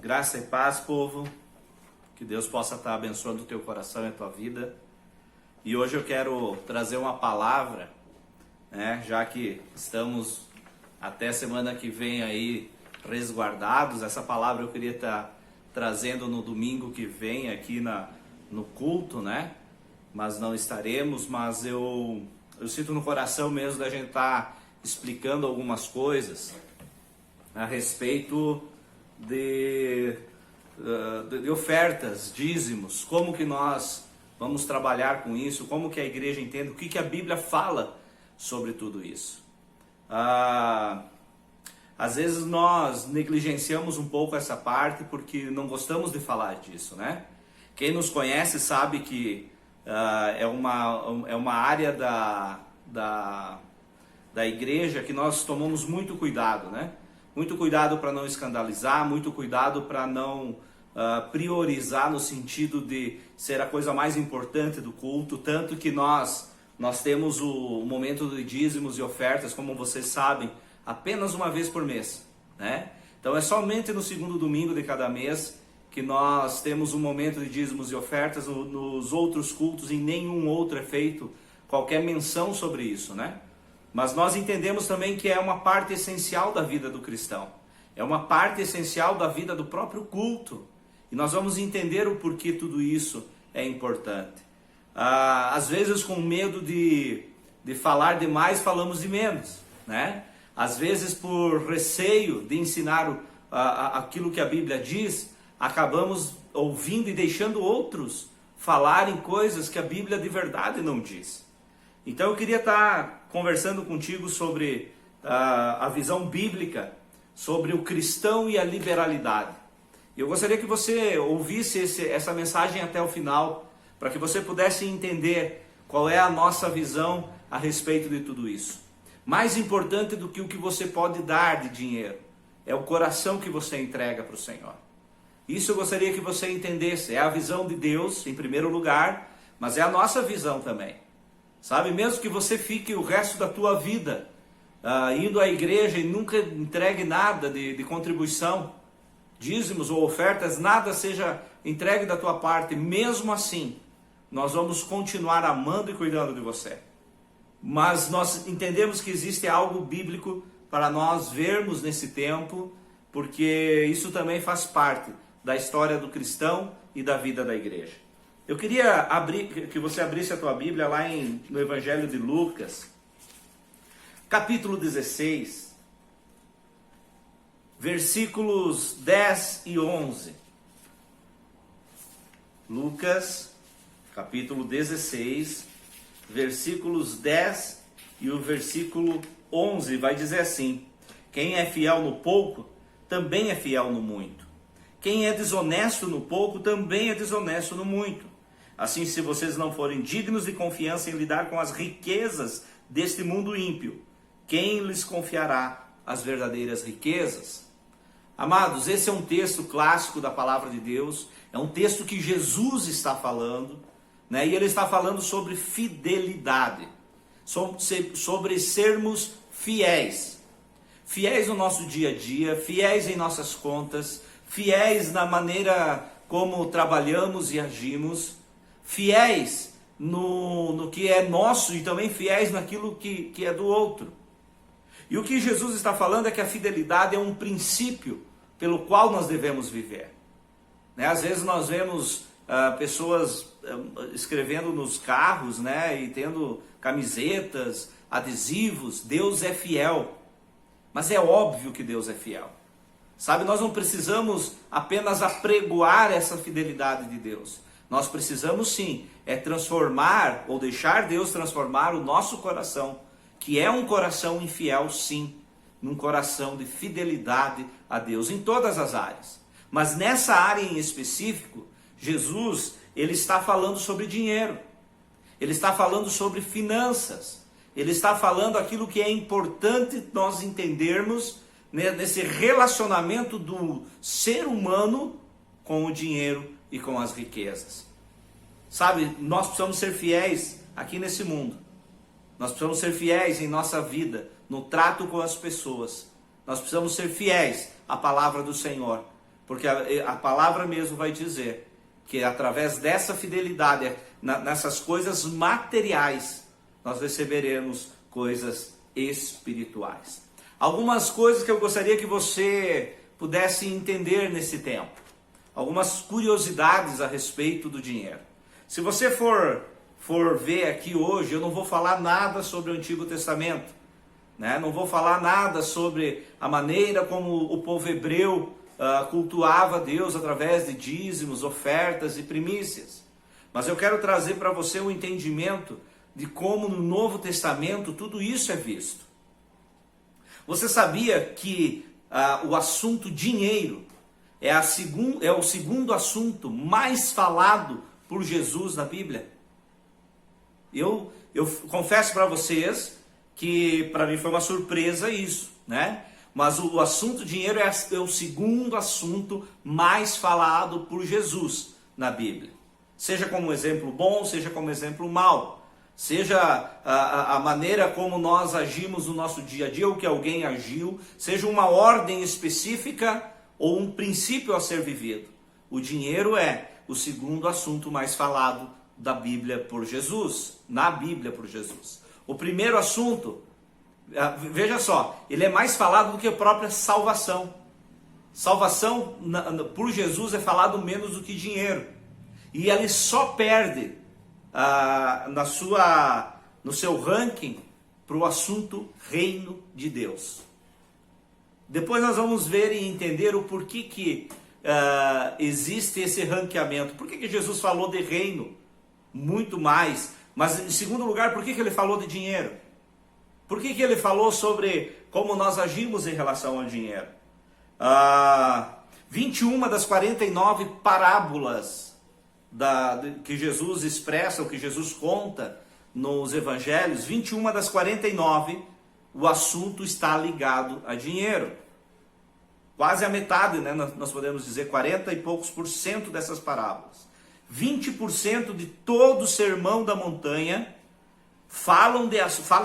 Graça e paz, povo. Que Deus possa estar abençoando o teu coração e a tua vida. E hoje eu quero trazer uma palavra, já que estamos até semana que vem aí resguardados. Essa palavra eu queria estar trazendo no domingo que vem aqui no culto, Mas não estaremos, mas eu sinto no coração mesmo da gente estar explicando algumas coisas a respeito de ofertas, dízimos, como que nós vamos trabalhar com isso, como que a igreja entende, o que a Bíblia fala sobre tudo isso. Às vezes nós negligenciamos um pouco essa parte porque não gostamos de falar disso, Quem nos conhece sabe que é uma área da igreja que nós tomamos muito cuidado, Muito cuidado para não escandalizar, muito cuidado para não priorizar no sentido de ser a coisa mais importante do culto, tanto que nós temos o momento de dízimos e ofertas, como vocês sabem, apenas uma vez por mês, Então é somente no segundo domingo de cada mês que nós temos um momento de dízimos e ofertas. Nos outros cultos, em nenhum outro é feito qualquer menção sobre isso, Mas nós entendemos também que é uma parte essencial da vida do cristão. É uma parte essencial da vida do próprio culto. E nós vamos entender o porquê tudo isso é importante. Às vezes com medo de falar demais, falamos de menos, Às vezes por receio de ensinar aquilo que a Bíblia diz, acabamos ouvindo e deixando outros falarem coisas que a Bíblia de verdade não diz. Então eu queria estar conversando contigo sobre a visão bíblica, sobre o cristão e a liberalidade. Eu gostaria que você ouvisse essa mensagem até o final, para que você pudesse entender qual é a nossa visão a respeito de tudo isso. Mais importante do que o que você pode dar de dinheiro, é o coração que você entrega para o Senhor. Isso eu gostaria que você entendesse. É a visão de Deus, em primeiro lugar, mas é a nossa visão também. Sabe, mesmo que você fique o resto da tua vida indo à igreja e nunca entregue nada de contribuição, dízimos ou ofertas, nada seja entregue da tua parte, mesmo assim, nós vamos continuar amando e cuidando de você. Mas nós entendemos que existe algo bíblico para nós vermos nesse tempo, porque isso também faz parte da história do cristão e da vida da igreja. Eu queria que você abrisse a tua Bíblia lá no Evangelho de Lucas, capítulo 16, versículos 10 e 11. Lucas, capítulo 16, versículos 10 e o versículo 11 vai dizer assim: quem é fiel no pouco, também é fiel no muito. Quem é desonesto no pouco, também é desonesto no muito. Assim, se vocês não forem dignos de confiança em lidar com as riquezas deste mundo ímpio, quem lhes confiará as verdadeiras riquezas? Amados, esse é um texto clássico da palavra de Deus, é um texto que Jesus está falando, E ele está falando sobre fidelidade, sobre sermos fiéis. Fiéis no nosso dia a dia, fiéis em nossas contas, fiéis na maneira como trabalhamos e agimos, fiéis no que é nosso e também fiéis naquilo que é do outro. E o que Jesus está falando é que a fidelidade é um princípio pelo qual nós devemos viver. Às vezes nós vemos pessoas escrevendo nos carros, e tendo camisetas, adesivos, Deus é fiel. Mas é óbvio que Deus é fiel. Sabe, nós não precisamos apenas apregoar essa fidelidade de Deus. Nós precisamos sim, transformar ou deixar Deus transformar o nosso coração, que é um coração infiel sim, num coração de fidelidade a Deus em todas as áreas. Mas nessa área em específico, Jesus, ele está falando sobre dinheiro. Ele está falando sobre finanças. Ele está falando aquilo que é importante nós entendermos nesse relacionamento do ser humano com o dinheiro e com as riquezas. Sabe, nós precisamos ser fiéis aqui nesse mundo. Nós precisamos ser fiéis em nossa vida, no trato com as pessoas. Nós precisamos ser fiéis à palavra do Senhor. Porque a palavra mesmo vai dizer que através dessa fidelidade, nessas coisas materiais, nós receberemos coisas espirituais. Algumas coisas que eu gostaria que você pudesse entender nesse tempo. Algumas curiosidades a respeito do dinheiro. Se você for ver aqui hoje, eu não vou falar nada sobre o Antigo Testamento, né? Não vou falar nada sobre a maneira como o povo hebreu cultuava Deus através de dízimos, ofertas e primícias. Mas eu quero trazer para você um entendimento de como no Novo Testamento tudo isso é visto. Você sabia que o assunto dinheiro é o segundo assunto mais falado por Jesus na Bíblia? Eu confesso para vocês que para mim foi uma surpresa isso, né? Mas o assunto dinheiro é o segundo assunto mais falado por Jesus na Bíblia. Seja como exemplo bom, seja como exemplo mau. Seja a maneira como nós agimos no nosso dia a dia, ou que alguém agiu, seja uma ordem específica ou um princípio a ser vivido. O dinheiro é o segundo assunto mais falado da Bíblia por Jesus, na Bíblia por Jesus. O primeiro assunto, veja só, ele é mais falado do que a própria salvação. Salvação por Jesus é falado menos do que dinheiro. E ele só perde no seu ranking para o assunto reino de Deus. Depois nós vamos ver e entender o porquê que existe esse ranqueamento. Por que Jesus falou de reino muito mais? Mas em segundo lugar, por que ele falou de dinheiro? Por que ele falou sobre como nós agimos em relação ao dinheiro? 21 das 49 parábolas que Jesus expressa, ou que Jesus conta nos evangelhos, 21 das 49, o assunto está ligado a dinheiro. Quase a metade, né? Nós podemos dizer 40 e poucos % dessas parábolas. 20% de todo o sermão da montanha fala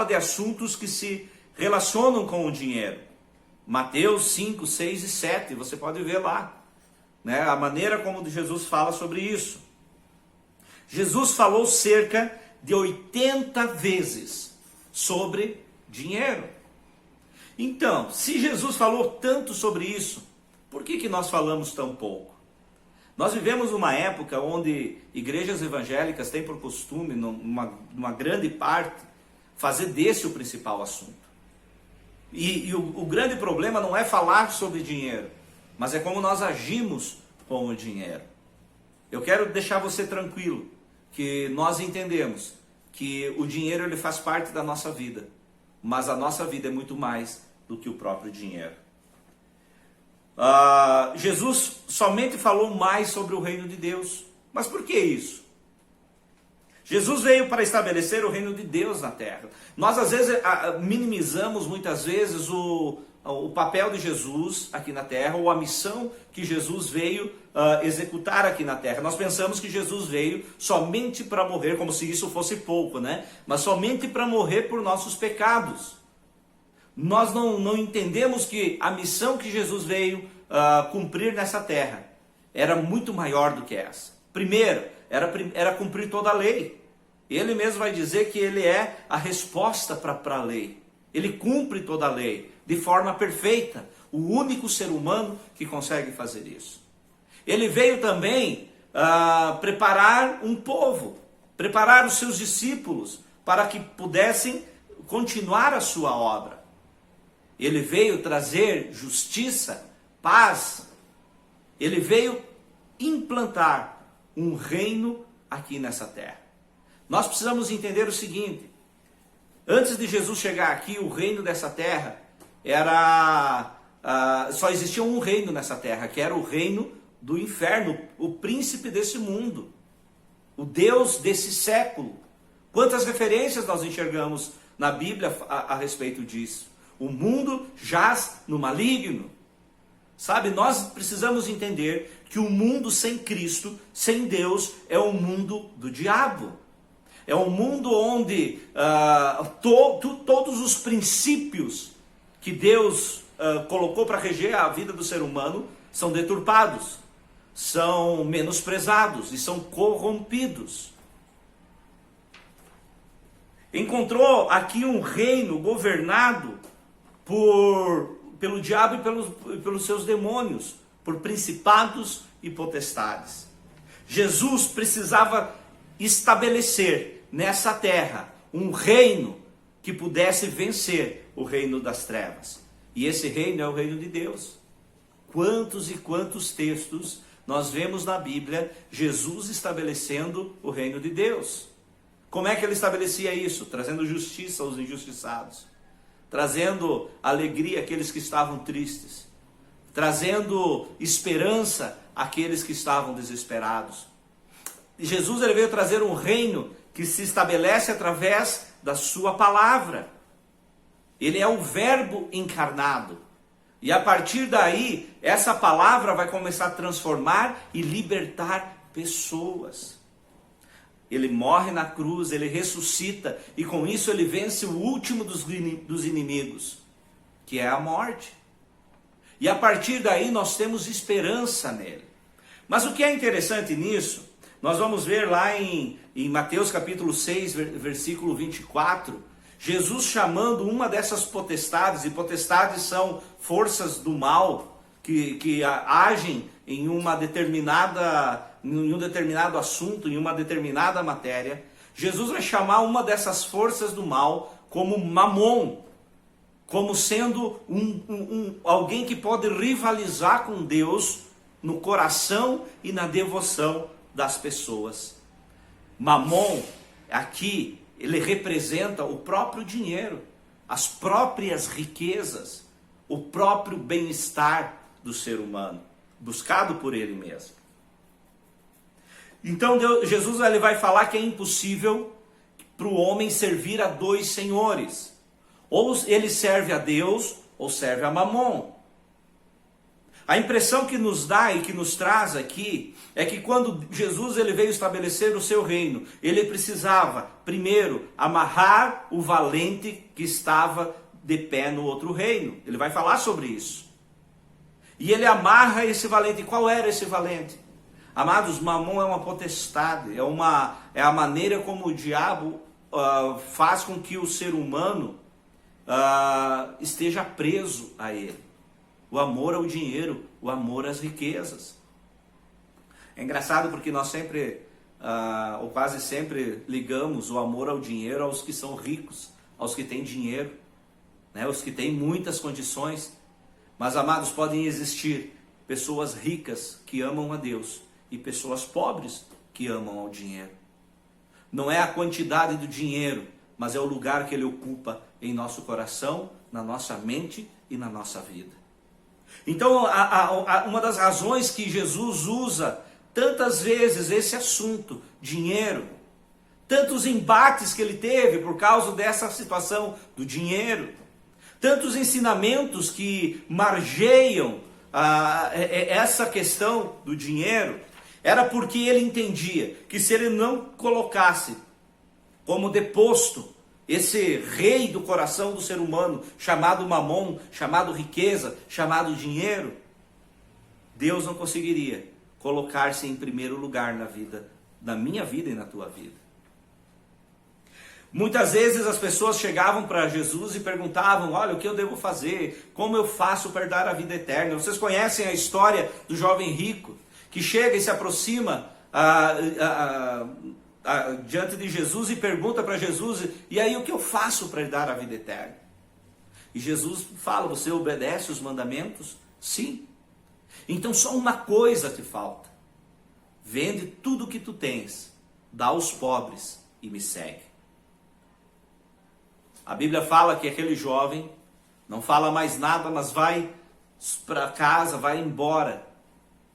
de assuntos que se relacionam com o dinheiro. Mateus 5, 6 e 7, você pode ver lá, né? A maneira como Jesus fala sobre isso. Jesus falou cerca de 80 vezes sobre dinheiro. Então, se Jesus falou tanto sobre isso, por que nós falamos tão pouco? Nós vivemos uma época onde igrejas evangélicas têm por costume, numa grande parte, fazer desse o principal assunto. E o grande problema não é falar sobre dinheiro, mas é como nós agimos com o dinheiro. Eu quero deixar você tranquilo, que nós entendemos que o dinheiro ele faz parte da nossa vida, mas a nossa vida é muito mais do que o próprio dinheiro. Jesus somente falou mais sobre o reino de Deus. Mas por que isso? Jesus veio para estabelecer o reino de Deus na terra. Nós às vezes minimizamos muitas vezes o papel de Jesus aqui na terra, ou a missão que Jesus veio executar aqui na terra. Nós pensamos que Jesus veio somente para morrer, como se isso fosse pouco, né? Mas somente para morrer por nossos pecados. Nós não entendemos que a missão que Jesus veio cumprir nessa terra era muito maior do que essa. Primeiro, era cumprir toda a lei. Ele mesmo vai dizer que ele é a resposta para a lei. Ele cumpre toda a lei de forma perfeita. O único ser humano que consegue fazer isso. Ele veio também preparar um povo, preparar os seus discípulos para que pudessem continuar a sua obra. Ele veio trazer justiça, paz. Ele veio implantar um reino aqui nessa terra. Nós precisamos entender o seguinte: antes de Jesus chegar aqui, o reino dessa terra só existia um reino nessa terra, que era o reino do inferno, o príncipe desse mundo, o Deus desse século. Quantas referências nós enxergamos na Bíblia a respeito disso? O mundo jaz no maligno. Sabe, nós precisamos entender que o mundo sem Cristo, sem Deus, é o mundo do diabo. É um mundo onde todos os princípios que Deus colocou para reger a vida do ser humano são deturpados, são menosprezados e são corrompidos. Encontrou aqui um reino governado pelo diabo e pelos seus demônios, por principados e potestades. Jesus precisava estabelecer nessa terra um reino que pudesse vencer o reino das trevas. E esse reino é o reino de Deus. Quantos e quantos textos nós vemos na Bíblia Jesus estabelecendo o reino de Deus? Como é que ele estabelecia isso? Trazendo justiça aos injustiçados, trazendo alegria àqueles que estavam tristes, trazendo esperança àqueles que estavam desesperados. E Jesus ele veio trazer um reino que se estabelece através da sua palavra. Ele é o Verbo encarnado. E a partir daí, essa palavra vai começar a transformar e libertar pessoas. Ele morre na cruz, ele ressuscita, e com isso ele vence o último dos inimigos, que é a morte. E a partir daí nós temos esperança nele. Mas o que é interessante nisso, nós vamos ver lá em Mateus capítulo 6, versículo 24, Jesus chamando uma dessas potestades, e potestades são forças do mal, que agem em um determinado assunto, em uma determinada matéria. Jesus vai chamar uma dessas forças do mal como Mamon, como sendo alguém que pode rivalizar com Deus no coração e na devoção das pessoas. Mamon, aqui, ele representa o próprio dinheiro, as próprias riquezas, o próprio bem-estar do ser humano, buscado por ele mesmo. Então Jesus ele vai falar que é impossível para o homem servir a dois senhores. Ou ele serve a Deus, ou serve a Mamon. A impressão que nos dá e que nos traz aqui é que quando Jesus ele veio estabelecer o seu reino, ele precisava, primeiro, amarrar o valente que estava de pé no outro reino. Ele vai falar sobre isso. E ele amarra esse valente. Qual era esse valente? Amados, Mamon é uma potestade, é a maneira como o diabo faz com que o ser humano esteja preso a ele. O amor ao dinheiro, o amor às riquezas. É engraçado porque nós sempre, ou quase sempre, ligamos o amor ao dinheiro aos que são ricos, aos que têm dinheiro, né? Os que têm muitas condições. Mas, amados, podem existir pessoas ricas que amam a Deus e pessoas pobres que amam ao dinheiro. Não é a quantidade do dinheiro, mas é o lugar que ele ocupa em nosso coração, na nossa mente e na nossa vida. Então, uma das razões que Jesus usa tantas vezes esse assunto, dinheiro, tantos embates que ele teve por causa dessa situação do dinheiro, tantos ensinamentos que margeiam essa questão do dinheiro, era porque ele entendia que se ele não colocasse como deposto esse rei do coração do ser humano, chamado Mamon, chamado riqueza, chamado dinheiro, Deus não conseguiria colocar-se em primeiro lugar na vida, na minha vida e na tua vida. Muitas vezes as pessoas chegavam para Jesus e perguntavam: olha, o que eu devo fazer? Como eu faço para dar a vida eterna? Vocês conhecem a história do jovem rico, que chega e se aproxima diante de Jesus e pergunta para Jesus: e aí o que eu faço para dar a vida eterna? E Jesus fala: você obedece os mandamentos? Sim. Então só uma coisa te falta: vende tudo o que tu tens, dá aos pobres e me segue. A Bíblia fala que aquele jovem não fala mais nada, mas vai para casa, vai embora,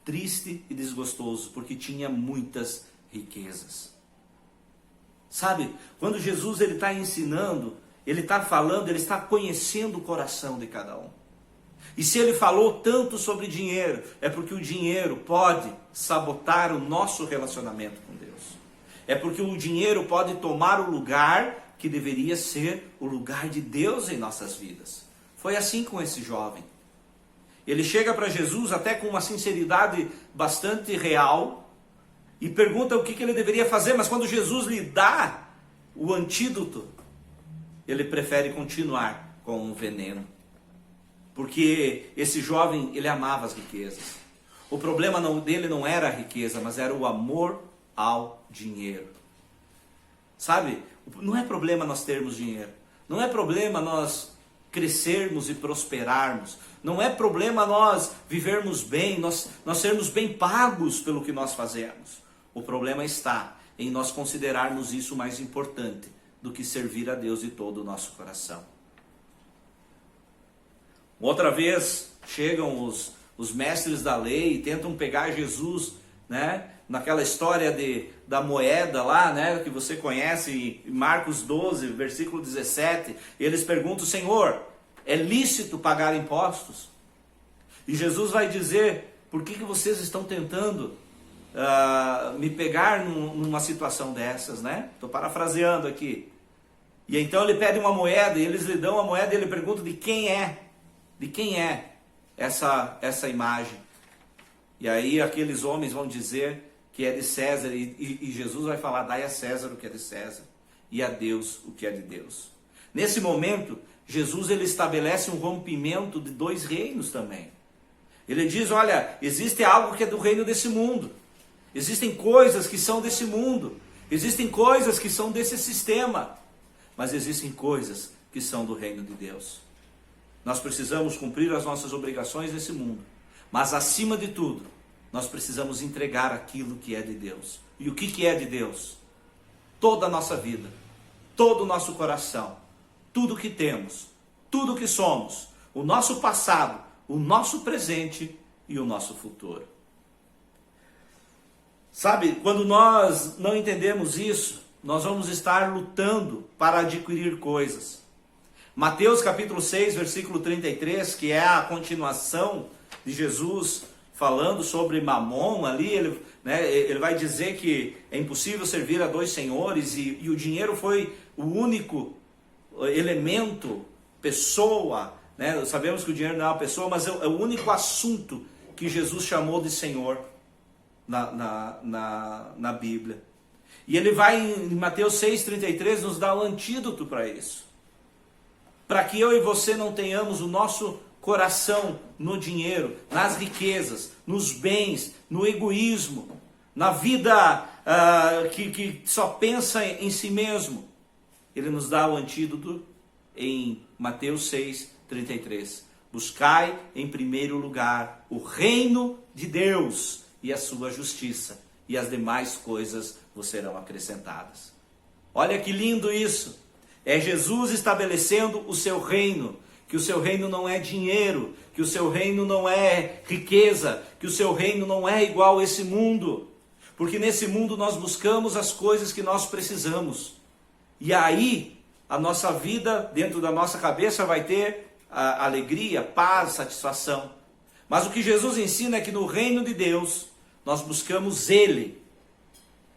triste e desgostoso, porque tinha muitas riquezas. Sabe, quando Jesus está ensinando, ele está falando, ele está conhecendo o coração de cada um. E se ele falou tanto sobre dinheiro, é porque o dinheiro pode sabotar o nosso relacionamento com Deus. É porque o dinheiro pode tomar o lugar que deveria ser o lugar de Deus em nossas vidas. Foi assim com esse jovem. Ele chega para Jesus até com uma sinceridade bastante real e pergunta o que ele deveria fazer, mas quando Jesus lhe dá o antídoto, ele prefere continuar com o veneno. Porque esse jovem, ele amava as riquezas. O problema dele não era a riqueza, mas era o amor ao dinheiro. Sabe? Não é problema nós termos dinheiro. Não é problema nós crescermos e prosperarmos. Não é problema nós vivermos bem, nós sermos bem pagos pelo que nós fazemos. O problema está em nós considerarmos isso mais importante do que servir a Deus de todo o nosso coração. Outra vez chegam os mestres da lei e tentam pegar Jesus, né? Naquela história da moeda lá, né? Que você conhece em Marcos 12, versículo 17. Eles perguntam: Senhor, é lícito pagar impostos? E Jesus vai dizer: por que vocês estão tentando me pegar numa situação dessas, né? Estou parafraseando aqui. E então ele pede uma moeda, e eles lhe dão a moeda, e ele pergunta de quem é. De quem é essa imagem? E aí aqueles homens vão dizer que é de César, e Jesus vai falar: dai a César o que é de César, e a Deus o que é de Deus. Nesse momento, Jesus ele estabelece um rompimento de dois reinos também. Ele diz: olha, existe algo que é do reino desse mundo, existem coisas que são desse mundo, existem coisas que são desse sistema, mas existem coisas que são do reino de Deus. Nós precisamos cumprir as nossas obrigações nesse mundo, mas acima de tudo, nós precisamos entregar aquilo que é de Deus. E o que é de Deus? Toda a nossa vida, todo o nosso coração, tudo que temos, tudo que somos, o nosso passado, o nosso presente e o nosso futuro. Sabe, quando nós não entendemos isso, nós vamos estar lutando para adquirir coisas. Mateus capítulo 6, versículo 33, que é a continuação de Jesus falando sobre Mamon ali, ele vai dizer que é impossível servir a dois senhores, e o dinheiro foi o único elemento, pessoa, né? Sabemos que o dinheiro não é uma pessoa, mas é o único assunto que Jesus chamou de Senhor na Bíblia. E ele vai em Mateus 6,33 nos dar um antídoto para isso. Para que eu e você não tenhamos o nosso coração no dinheiro, nas riquezas, nos bens, no egoísmo, na vida que só pensa em si mesmo. Ele nos dá o antídoto em Mateus 6,33. Buscai em primeiro lugar o reino de Deus e a sua justiça, e as demais coisas vos serão acrescentadas. Olha que lindo isso! É Jesus estabelecendo o seu reino, que o seu reino não é dinheiro, que o seu reino não é riqueza, que o seu reino não é igual a esse mundo. Porque nesse mundo nós buscamos as coisas que nós precisamos. E aí a nossa vida, dentro da nossa cabeça, vai ter alegria, paz, satisfação. Mas o que Jesus ensina é que no reino de Deus, nós buscamos Ele,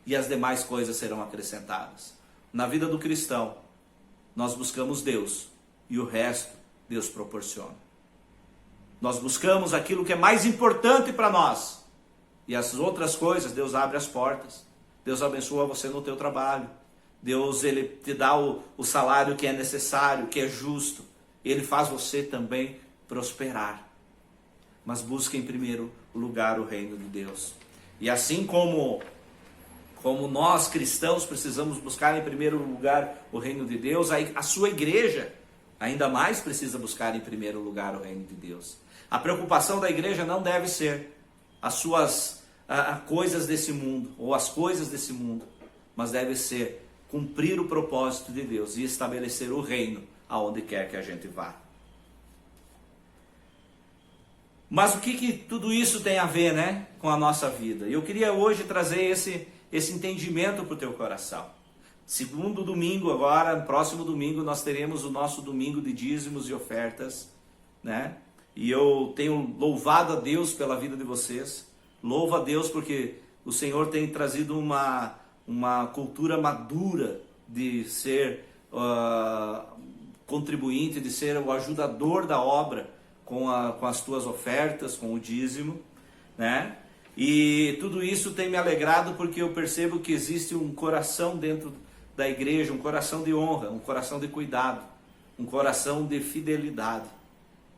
e as demais coisas serão acrescentadas. Na vida do cristão, nós buscamos Deus, e o resto Deus proporciona. Nós buscamos aquilo que é mais importante para nós, e as outras coisas, Deus abre as portas. Deus abençoa você no teu trabalho. Deus ele te dá o salário que é necessário, que é justo. Ele faz você também prosperar. Mas busque em primeiro lugar o reino de Deus. E assim como nós cristãos precisamos buscar em primeiro lugar o reino de Deus, a sua igreja ainda mais precisa buscar em primeiro lugar o reino de Deus. A preocupação da igreja não deve ser as suas coisas desse mundo, ou as coisas desse mundo, mas deve ser cumprir o propósito de Deus e estabelecer o reino aonde quer que a gente vá. Mas o que tudo isso tem a ver, né, com a nossa vida? Eu queria hoje trazer esse entendimento para o teu coração. Segundo domingo agora, próximo domingo, nós teremos o nosso domingo de dízimos e ofertas, né? E eu tenho louvado a Deus pela vida de vocês. Louvo a Deus porque o Senhor tem trazido uma cultura madura de ser contribuinte, de ser o ajudador da obra, com as tuas ofertas, com o dízimo, né? E tudo isso tem me alegrado porque eu percebo que existe um coração dentro da igreja, um coração de honra, um coração de cuidado, um coração de fidelidade.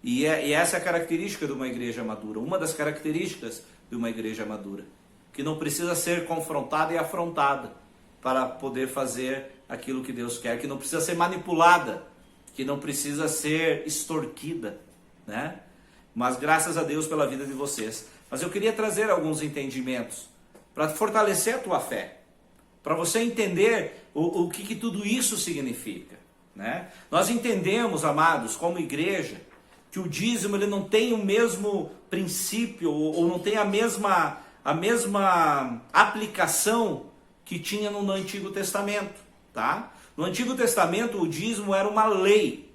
E essa é a característica de uma igreja madura, uma das características de uma igreja madura, que não precisa ser confrontada e afrontada para poder fazer aquilo que Deus quer, que não precisa ser manipulada, que não precisa ser extorquida, né? Mas graças a Deus pela vida de vocês. Mas eu queria trazer alguns entendimentos para fortalecer a tua fé, para você entender o que tudo isso significa, né? Nós entendemos, amados, como igreja, que o dízimo ele não tem o mesmo princípio ou não tem a mesma aplicação que tinha no Antigo Testamento, tá? No Antigo Testamento o dízimo era uma lei,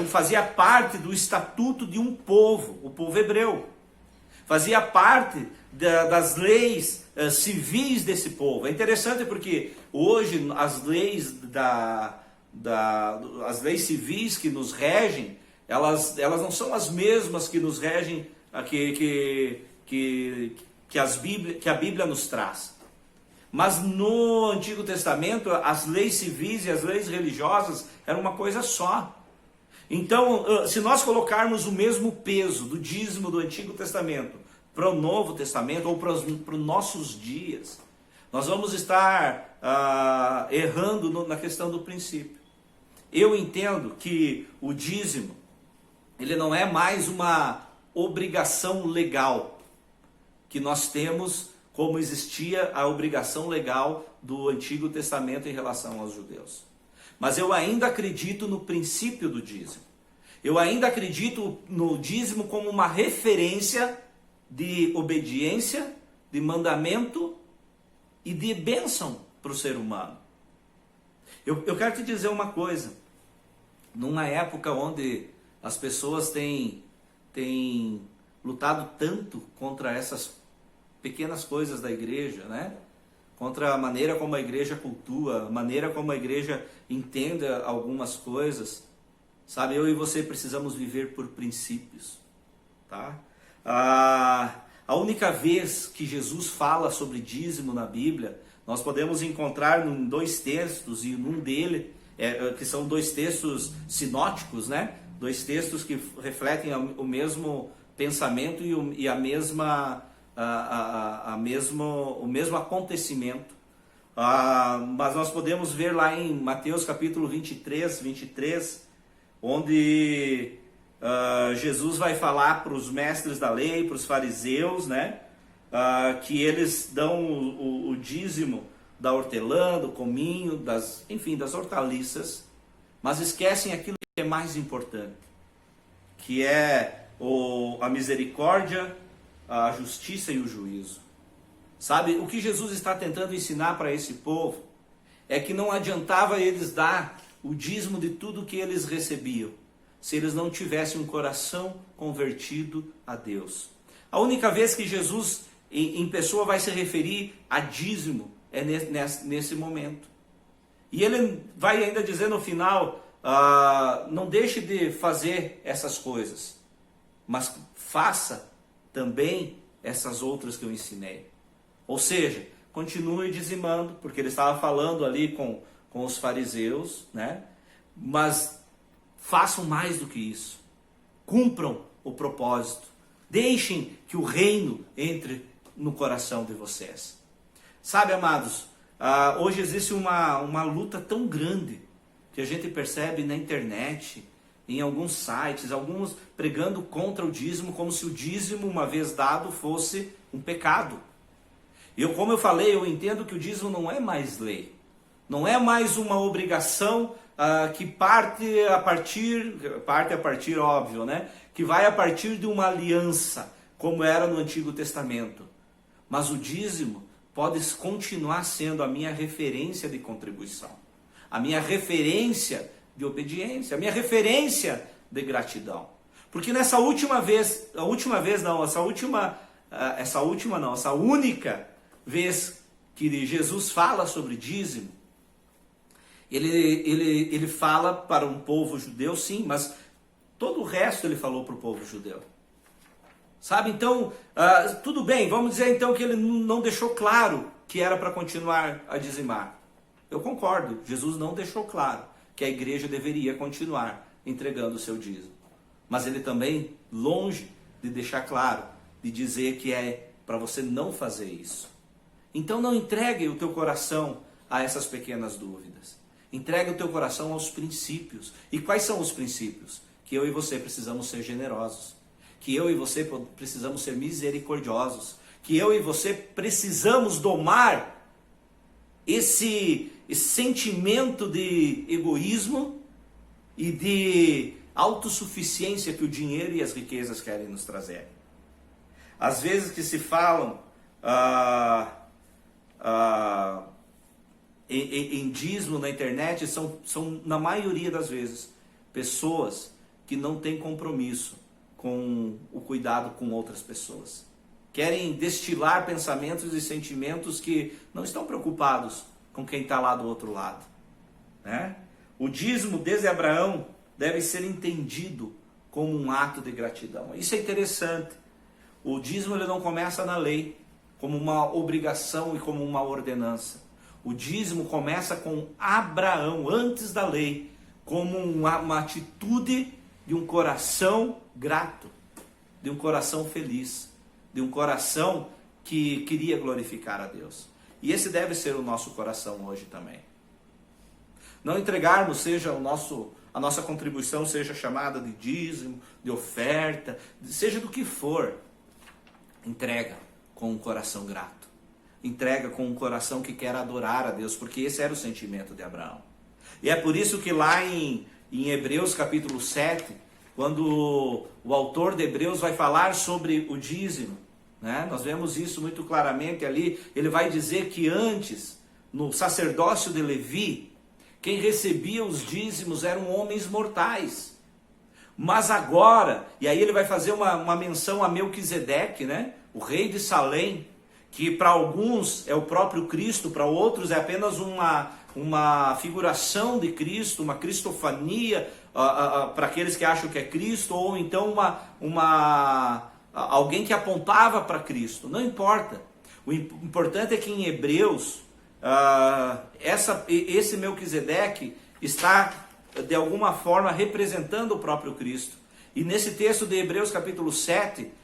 fazia parte do estatuto de um povo, o povo hebreu. Fazia parte das leis civis desse povo. É interessante porque hoje as leis as leis civis que nos regem, elas não são as mesmas que nos regem, que a Bíblia nos traz. Mas no Antigo Testamento, as leis civis e as leis religiosas eram uma coisa só. Então, se nós colocarmos o mesmo peso do dízimo do Antigo Testamento para o Novo Testamento, ou para os nossos dias, nós vamos estar errando na questão do princípio. Eu entendo que o dízimo, ele não é mais uma obrigação legal que nós temos, como existia a obrigação legal do Antigo Testamento em relação aos judeus. Mas eu ainda acredito no princípio do dízimo. Eu ainda acredito no dízimo como uma referência de obediência, de mandamento e de bênção para o ser humano. Eu quero te dizer uma coisa. Numa época onde as pessoas têm lutado tanto contra essas pequenas coisas da igreja, né? Contra a maneira como a igreja cultua, a maneira como a igreja entende algumas coisas, sabe? Eu e você precisamos viver por princípios, tá? A única vez que Jesus fala sobre dízimo na Bíblia, nós podemos encontrar em 2 textos, e num dele, que são 2 textos sinóticos, né? 2 textos que refletem o mesmo pensamento e o mesmo acontecimento. Mas nós podemos ver lá em Mateus capítulo 23, onde Jesus vai falar para os mestres da lei, para os fariseus, né? Que eles dão o dízimo da hortelã, do cominho, das hortaliças, mas esquecem aquilo que é mais importante, que é a misericórdia, a justiça e o juízo. Sabe, o que Jesus está tentando ensinar para esse povo é que não adiantava eles dar o dízimo de tudo que eles recebiam, se eles não tivessem um coração convertido a Deus. A única vez que Jesus em pessoa vai se referir a dízimo é nesse momento. E ele vai ainda dizer no final, não deixe de fazer essas coisas, mas faça também essas outras que eu ensinei. Ou seja, continue dizimando, porque ele estava falando ali com os fariseus, né? Mas façam mais do que isso. Cumpram o propósito. Deixem que o reino entre no coração de vocês. Sabe, amados, hoje existe uma luta tão grande que a gente percebe na internet, em alguns sites, alguns pregando contra o dízimo, como se o dízimo, uma vez dado, fosse um pecado. Como eu falei, eu entendo que o dízimo não é mais lei. Não é mais uma obrigação que parte a partir, óbvio, né? Que vai a partir de uma aliança, como era no Antigo Testamento. Mas o dízimo pode continuar sendo a minha referência de contribuição, a minha referência de obediência, a minha referência de gratidão. Porque essa única vez que Jesus fala sobre dízimo, ele fala para um povo judeu, sim, mas todo o resto ele falou para o povo judeu. Sabe, então, tudo bem, vamos dizer então que ele não deixou claro que era para continuar a dizimar. Eu concordo, Jesus não deixou claro que a igreja deveria continuar entregando o seu dízimo. Mas ele também, longe de deixar claro, de dizer que é para você não fazer isso. Então não entregue o teu coração a essas pequenas dúvidas. Entregue o teu coração aos princípios. E quais são os princípios? Que eu e você precisamos ser generosos. Que eu e você precisamos ser misericordiosos. Que eu e você precisamos domar esse sentimento de egoísmo e de autossuficiência que o dinheiro e as riquezas querem nos trazer. Às vezes que se falam em dízimo na internet, são na maioria das vezes pessoas que não têm compromisso com o cuidado com outras pessoas. Querem destilar pensamentos e sentimentos que não estão preocupados com quem está lá do outro lado, né? O dízimo desde Abraão deve ser entendido como um ato de gratidão. Isso é interessante. O dízimo ele não começa na lei, como uma obrigação e como uma ordenança. O dízimo começa com Abraão, antes da lei, como uma atitude de um coração grato, de um coração feliz, de um coração que queria glorificar a Deus. E esse deve ser o nosso coração hoje também. Não entregarmos, seja a nossa contribuição seja chamada de dízimo, de oferta, seja do que for, entrega com um coração grato. Entrega com um coração que quer adorar a Deus, porque esse era o sentimento de Abraão. E é por isso que lá em Hebreus capítulo 7, quando o autor de Hebreus vai falar sobre o dízimo, né? Nós vemos isso muito claramente ali. Ele vai dizer que antes, no sacerdócio de Levi, quem recebia os dízimos eram homens mortais. Mas agora, e aí ele vai fazer uma menção a Melquisedeque, né? O rei de Salém, que para alguns é o próprio Cristo, para outros é apenas uma figuração de Cristo, uma cristofania, para aqueles que acham que é Cristo, ou então alguém que apontava para Cristo. Não importa. O importante é que em Hebreus, esse Melquisedeque está de alguma forma representando o próprio Cristo. E nesse texto de Hebreus capítulo 7,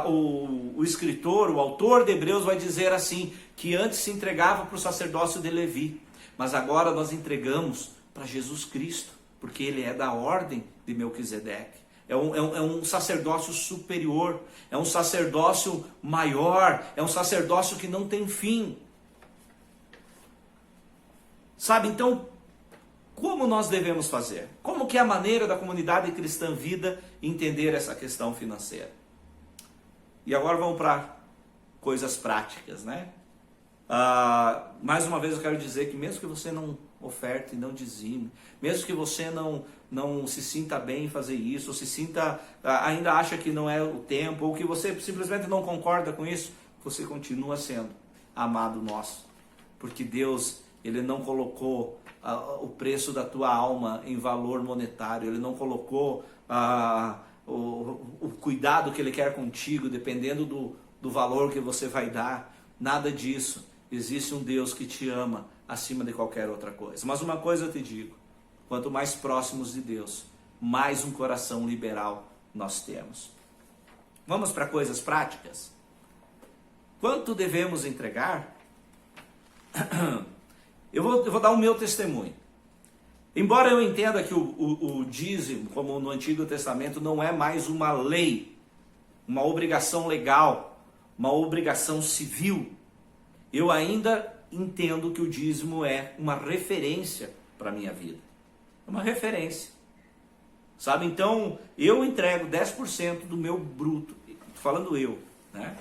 o escritor, o autor de Hebreus vai dizer assim, que antes se entregava para o sacerdócio de Levi, mas agora nós entregamos para Jesus Cristo, porque ele é da ordem de Melquisedeque. É um sacerdócio superior, é um sacerdócio maior, é um sacerdócio que não tem fim. Sabe, então, como nós devemos fazer? Como que é a maneira da comunidade cristã vida entender essa questão financeira? E agora vamos para coisas práticas, né? Mais uma vez eu quero dizer que mesmo que você não oferte, não dizime, mesmo que você não se sinta bem em fazer isso, ou se sinta, ainda acha que não é o tempo, ou que você simplesmente não concorda com isso, você continua sendo amado nosso. Porque Deus, Ele não colocou o preço da tua alma em valor monetário, Ele não colocou o cuidado que Ele quer contigo, dependendo do valor que você vai dar, nada disso. Existe um Deus que te ama acima de qualquer outra coisa. Mas uma coisa eu te digo, quanto mais próximos de Deus, mais um coração liberal nós temos. Vamos para coisas práticas? Quanto devemos entregar? Eu vou dar o meu testemunho. Embora eu entenda que o dízimo, como no Antigo Testamento, não é mais uma lei, uma obrigação legal, uma obrigação civil, eu ainda entendo que o dízimo é uma referência para a minha vida. É uma referência. Sabe, então eu entrego 10% do meu bruto, falando eu, né?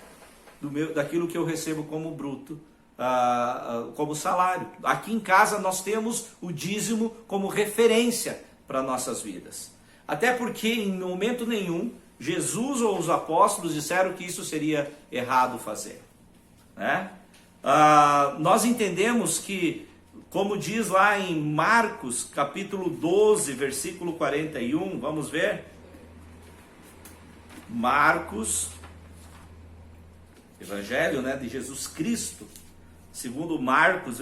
Daquilo que eu recebo como bruto, como salário. Aqui em casa nós temos o dízimo como referência para nossas vidas. Até porque em momento nenhum Jesus ou os apóstolos disseram que isso seria errado fazer, né? Nós entendemos que Como diz lá em Marcos, capítulo 12, versículo 41, vamos ver? Marcos, Evangelho, de Jesus Cristo, segundo Marcos,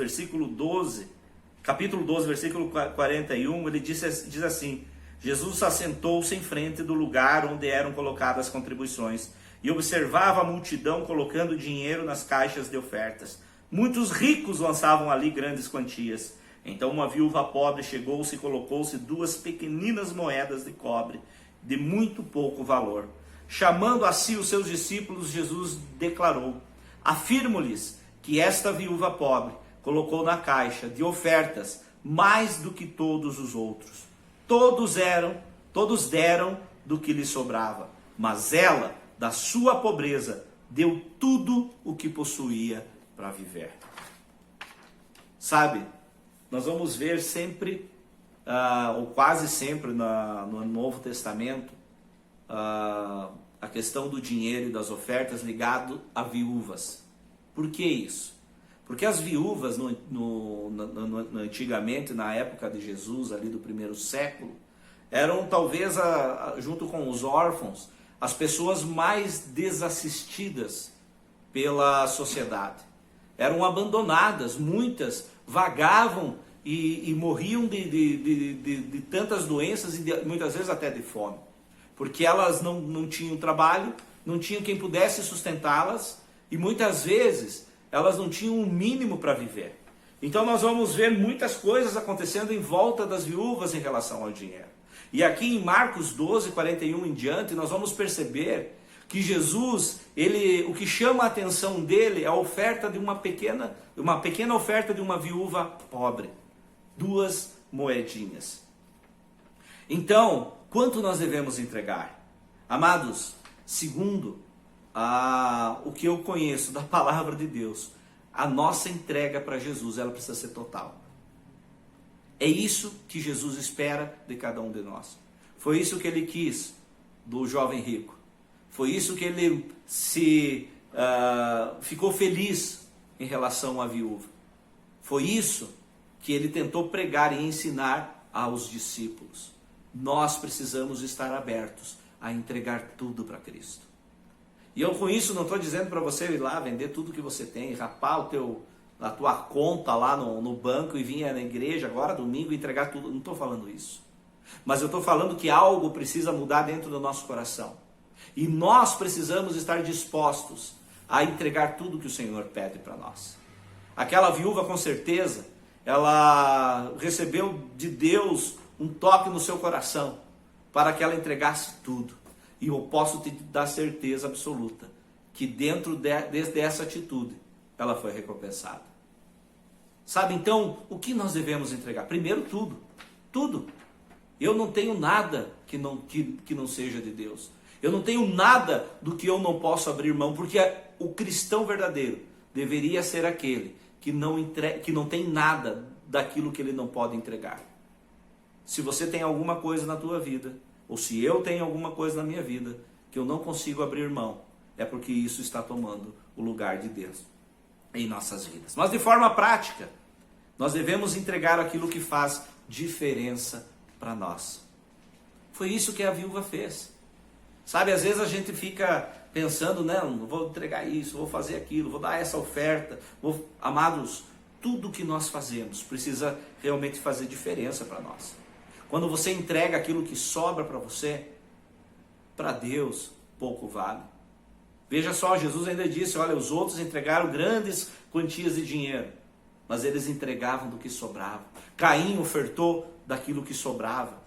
capítulo 12, versículo 41, ele diz assim: Jesus assentou-se em frente do lugar onde eram colocadas as contribuições e observava a multidão colocando dinheiro nas caixas de ofertas. Muitos ricos lançavam ali grandes quantias. Então uma viúva pobre chegou-se e colocou-se 2 pequeninas moedas de cobre, de muito pouco valor. Chamando a si os seus discípulos, Jesus declarou: afirmo-lhes que esta viúva pobre colocou na caixa de ofertas mais do que todos os outros. Todos deram do que lhe sobrava, mas ela, da sua pobreza, deu tudo o que possuía para viver. Sabe, nós vamos ver sempre, ou quase sempre no Novo Testamento, a questão do dinheiro e das ofertas ligado a viúvas. Por que isso? Porque as viúvas, antigamente, na época de Jesus, ali do primeiro século, eram talvez, junto com os órfãos, as pessoas mais desassistidas pela sociedade. Eram abandonadas, muitas vagavam e morriam de tantas doenças e muitas vezes até de fome. Porque elas não tinham trabalho, não tinham quem pudesse sustentá-las e muitas vezes elas não tinham o mínimo para viver. Então nós vamos ver muitas coisas acontecendo em volta das viúvas em relação ao dinheiro. E aqui em Marcos 12, 41 em diante, nós vamos perceber que Jesus, o que chama a atenção dele é a oferta de uma pequena oferta de uma viúva pobre. 2 moedinhas. Então, quanto nós devemos entregar? Amados, segundo o que eu conheço da palavra de Deus, a nossa entrega para Jesus, ela precisa ser total. É isso que Jesus espera de cada um de nós. Foi isso que ele quis do jovem rico. Foi isso que ele ficou feliz em relação à viúva. Foi isso que ele tentou pregar e ensinar aos discípulos. Nós precisamos estar abertos a entregar tudo para Cristo. E eu com isso não estou dizendo para você ir lá vender tudo que você tem, rapar a tua conta lá no banco e vir na igreja agora domingo e entregar tudo. Não estou falando isso. Mas eu estou falando que algo precisa mudar dentro do nosso coração. E nós precisamos estar dispostos a entregar tudo que o Senhor pede para nós. Aquela viúva, com certeza, ela recebeu de Deus um toque no seu coração para que ela entregasse tudo. E eu posso te dar certeza absoluta que dentro dessa atitude ela foi recompensada. Sabe, então, o que nós devemos entregar? Primeiro, tudo. Tudo. Eu não tenho nada que não seja de Deus. Eu não tenho nada do que eu não posso abrir mão, porque o cristão verdadeiro deveria ser aquele que não tem nada daquilo que ele não pode entregar. Se você tem alguma coisa na tua vida, ou se eu tenho alguma coisa na minha vida que eu não consigo abrir mão, é porque isso está tomando o lugar de Deus em nossas vidas. Mas de forma prática, nós devemos entregar aquilo que faz diferença para nós. Foi isso que a viúva fez. Sabe, às vezes a gente fica pensando, não vou entregar isso, vou fazer aquilo, vou dar essa oferta. Amados, tudo que nós fazemos precisa realmente fazer diferença para nós. Quando você entrega aquilo que sobra para você, para Deus, pouco vale. Veja só, Jesus ainda disse, olha, os outros entregaram grandes quantias de dinheiro, mas eles entregavam do que sobrava. Caim ofertou daquilo que sobrava.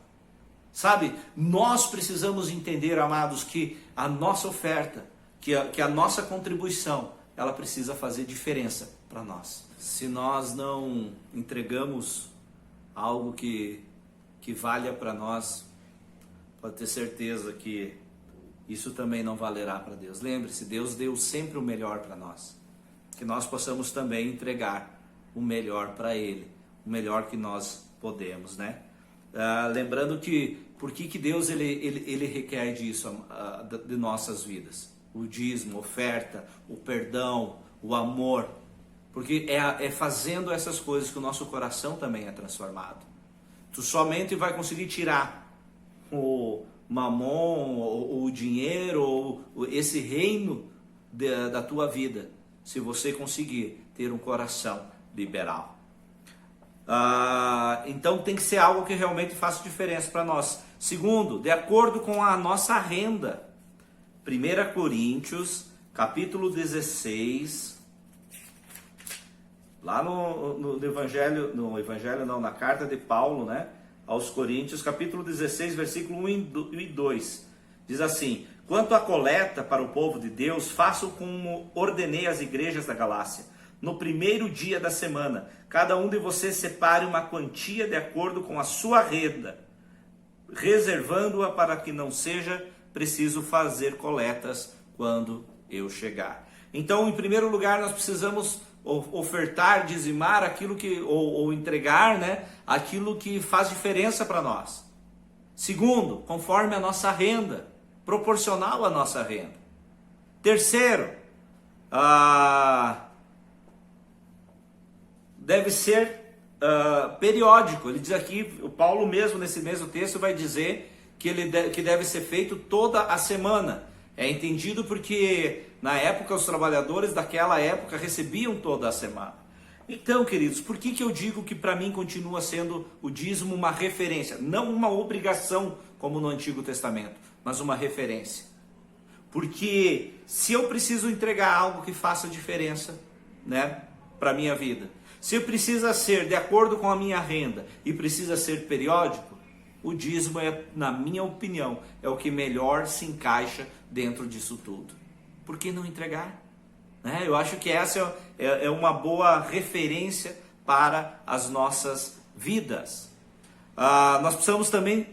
Sabe, nós precisamos entender, amados, que a nossa oferta, que a nossa contribuição, ela precisa fazer diferença para nós. Se nós não entregamos algo que valha para nós, pode ter certeza que isso também não valerá para Deus. Lembre-se, Deus deu sempre o melhor para nós. Que nós possamos também entregar o melhor para Ele, o melhor que nós podemos, né? Lembrando que, por que Deus ele requer disso de nossas vidas? O dízimo, a oferta, o perdão, o amor. Porque é fazendo essas coisas que o nosso coração também é transformado. Tu somente vai conseguir tirar o mamon, o dinheiro, ou esse reino da tua vida, se você conseguir ter um coração liberal. Então tem que ser algo que realmente faça diferença para nós. Segundo, de acordo com a nossa renda. 1 Coríntios, capítulo 16, lá na carta de Paulo, né, aos Coríntios, capítulo 16, versículo 1 e 2, diz assim: quanto à coleta para o povo de Deus, façam como ordenei às igrejas da Galácia. No primeiro dia da semana, cada um de vocês separe uma quantia de acordo com a sua renda, reservando-a para que não seja preciso fazer coletas quando eu chegar. Então, em primeiro lugar, nós precisamos ofertar, dizimar aquilo que, ou entregar, né, aquilo que faz diferença para nós. Segundo, conforme a nossa renda, proporcional à nossa renda. Terceiro, deve ser periódico. Ele diz aqui, o Paulo mesmo nesse mesmo texto vai dizer que que deve ser feito toda a semana. É entendido porque na época os trabalhadores daquela época recebiam toda a semana. Então, queridos, por que eu digo que para mim continua sendo o dízimo uma referência? Não uma obrigação como no Antigo Testamento, mas uma referência. Porque se eu preciso entregar algo que faça diferença, né, para a minha vida, se precisa ser de acordo com a minha renda e precisa ser periódico, o dízimo, na minha opinião, é o que melhor se encaixa dentro disso tudo. Por que não entregar? Né? Eu acho que essa é uma boa referência para as nossas vidas. Nós precisamos também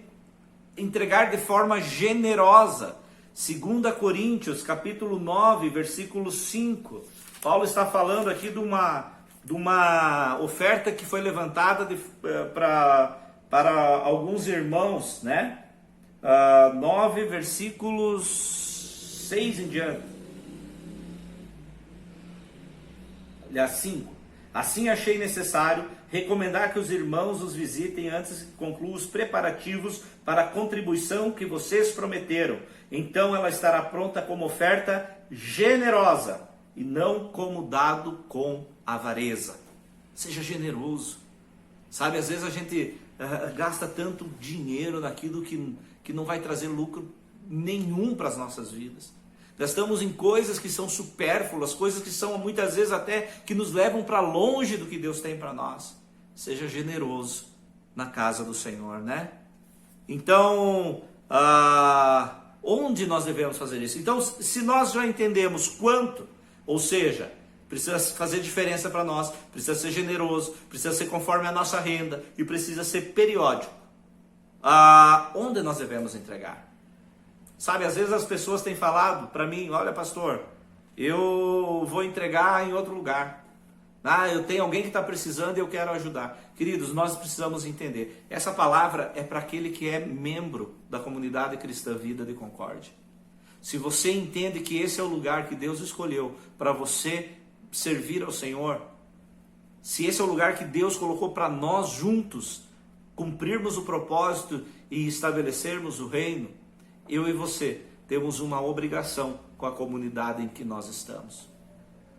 entregar de forma generosa. 2 Coríntios, capítulo 9, versículo 5. Paulo está falando aqui de uma oferta que foi levantada para alguns irmãos, né? 9, versículos 6 em diante. Aliás, 5. Assim achei necessário recomendar que os irmãos os visitem antes que concluam os preparativos para a contribuição que vocês prometeram. Então ela estará pronta como oferta generosa e não como dado com avareza. Seja generoso. Sabe, às vezes a gente gasta tanto dinheiro naquilo que não vai trazer lucro nenhum para as nossas vidas. Gastamos em coisas que são supérfluas, coisas que são muitas vezes até que nos levam para longe do que Deus tem para nós. Seja generoso na casa do Senhor, né? Então, onde nós devemos fazer isso? Então, se nós já entendemos quanto, ou seja, precisa fazer diferença para nós, precisa ser generoso, precisa ser conforme a nossa renda e precisa ser periódico. Onde nós devemos entregar? Sabe, às vezes as pessoas têm falado para mim: olha, pastor, eu vou entregar em outro lugar. Eu tenho alguém que está precisando e eu quero ajudar. Queridos, nós precisamos entender. Essa palavra é para aquele que é membro da comunidade cristã Vida de Concórdia. Se você entende que esse é o lugar que Deus escolheu para você servir ao Senhor, se esse é o lugar que Deus colocou para nós juntos cumprirmos o propósito e estabelecermos o reino, eu e você temos uma obrigação com a comunidade em que nós estamos.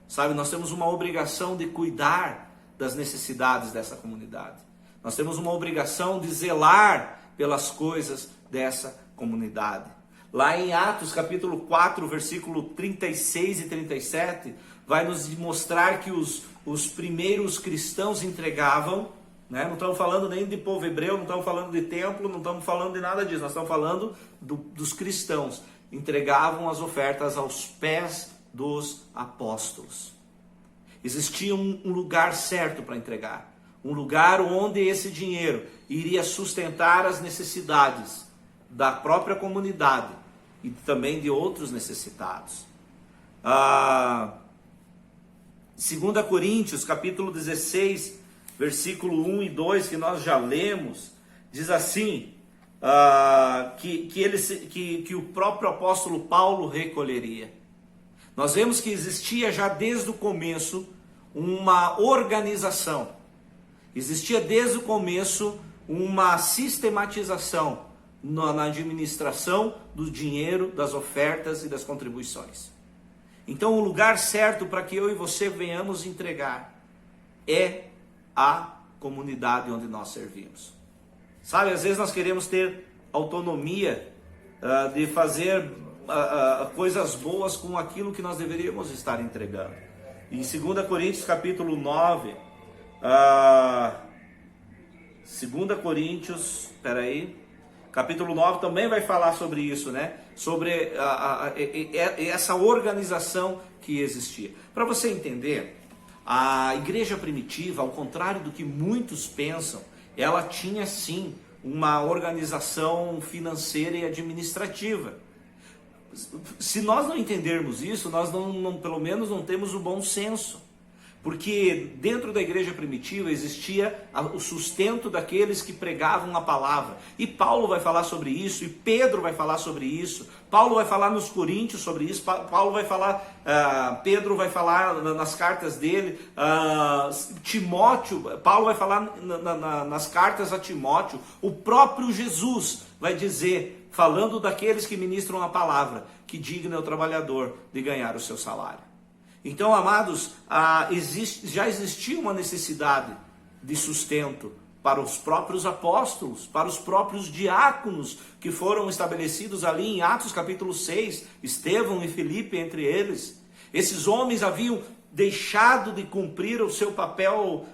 Sabe, nós temos uma obrigação de cuidar das necessidades dessa comunidade. Nós temos uma obrigação de zelar pelas coisas dessa comunidade. Lá em Atos capítulo 4, versículo 36 e 37, vai nos mostrar que os primeiros cristãos entregavam, né? Não estamos falando nem de povo hebreu, não estamos falando de templo, não estamos falando de nada disso. Nós estamos falando dos cristãos. Entregavam as ofertas aos pés dos apóstolos. Existia um lugar certo para entregar. Um lugar onde esse dinheiro iria sustentar as necessidades da própria comunidade e também de outros necessitados. 2 Coríntios, capítulo 16, versículo 1 e 2, que nós já lemos, diz assim, que o próprio apóstolo Paulo recolheria. Nós vemos que existia já desde o começo uma organização. Existia desde o começo uma sistematização na administração do dinheiro, das ofertas e das contribuições. Então o lugar certo para que eu e você venhamos entregar é a comunidade onde nós servimos. Sabe, às vezes nós queremos ter autonomia de fazer coisas boas com aquilo que nós deveríamos estar entregando. Em 2 Coríntios capítulo 9, 2 Coríntios, capítulo 9 também vai falar sobre isso, né? Sobre essa organização que existia. Para você entender, a igreja primitiva, ao contrário do que muitos pensam, ela tinha sim uma organização financeira e administrativa. Se nós não entendermos isso, nós pelo menos não temos o bom senso. Porque dentro da igreja primitiva existia o sustento daqueles que pregavam a palavra. E Paulo vai falar sobre isso, e Pedro vai falar sobre isso. Paulo vai falar nos Coríntios sobre isso. Paulo vai falar, Pedro vai falar nas cartas dele. Paulo vai falar nas cartas a Timóteo. O próprio Jesus vai dizer, falando daqueles que ministram a palavra, que digno é o trabalhador de ganhar o seu salário. Então, amados, já existia uma necessidade de sustento para os próprios apóstolos, para os próprios diáconos que foram estabelecidos ali em Atos capítulo 6, Estevão e Filipe entre eles. Esses homens haviam deixado de cumprir o seu papel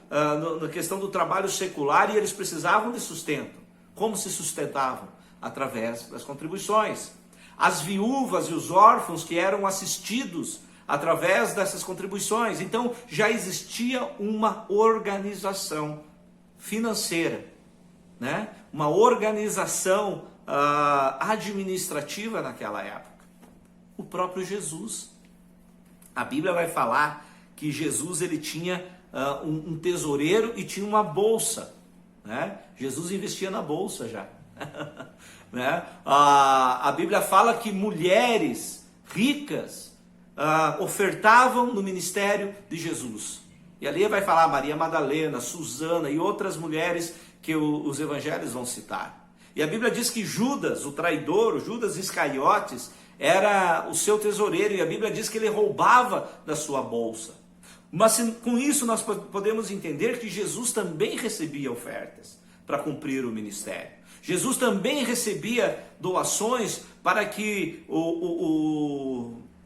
na questão do trabalho secular e eles precisavam de sustento. Como se sustentavam? Através das contribuições. As viúvas e os órfãos que eram assistidos através dessas contribuições. Então já existia uma organização financeira, né? Uma organização administrativa naquela época. O próprio Jesus. A Bíblia vai falar que Jesus ele tinha um tesoureiro e tinha uma bolsa, né? Jesus investia na bolsa já. Né? A Bíblia fala que mulheres ricas ofertavam no ministério de Jesus. E ali vai falar Maria Madalena, Susana e outras mulheres que os evangelhos vão citar. E a Bíblia diz que Judas, o traidor, o Judas Iscariotes, era o seu tesoureiro. E a Bíblia diz que ele roubava da sua bolsa. Mas com isso nós podemos entender que Jesus também recebia ofertas para cumprir o ministério. Jesus também recebia doações para que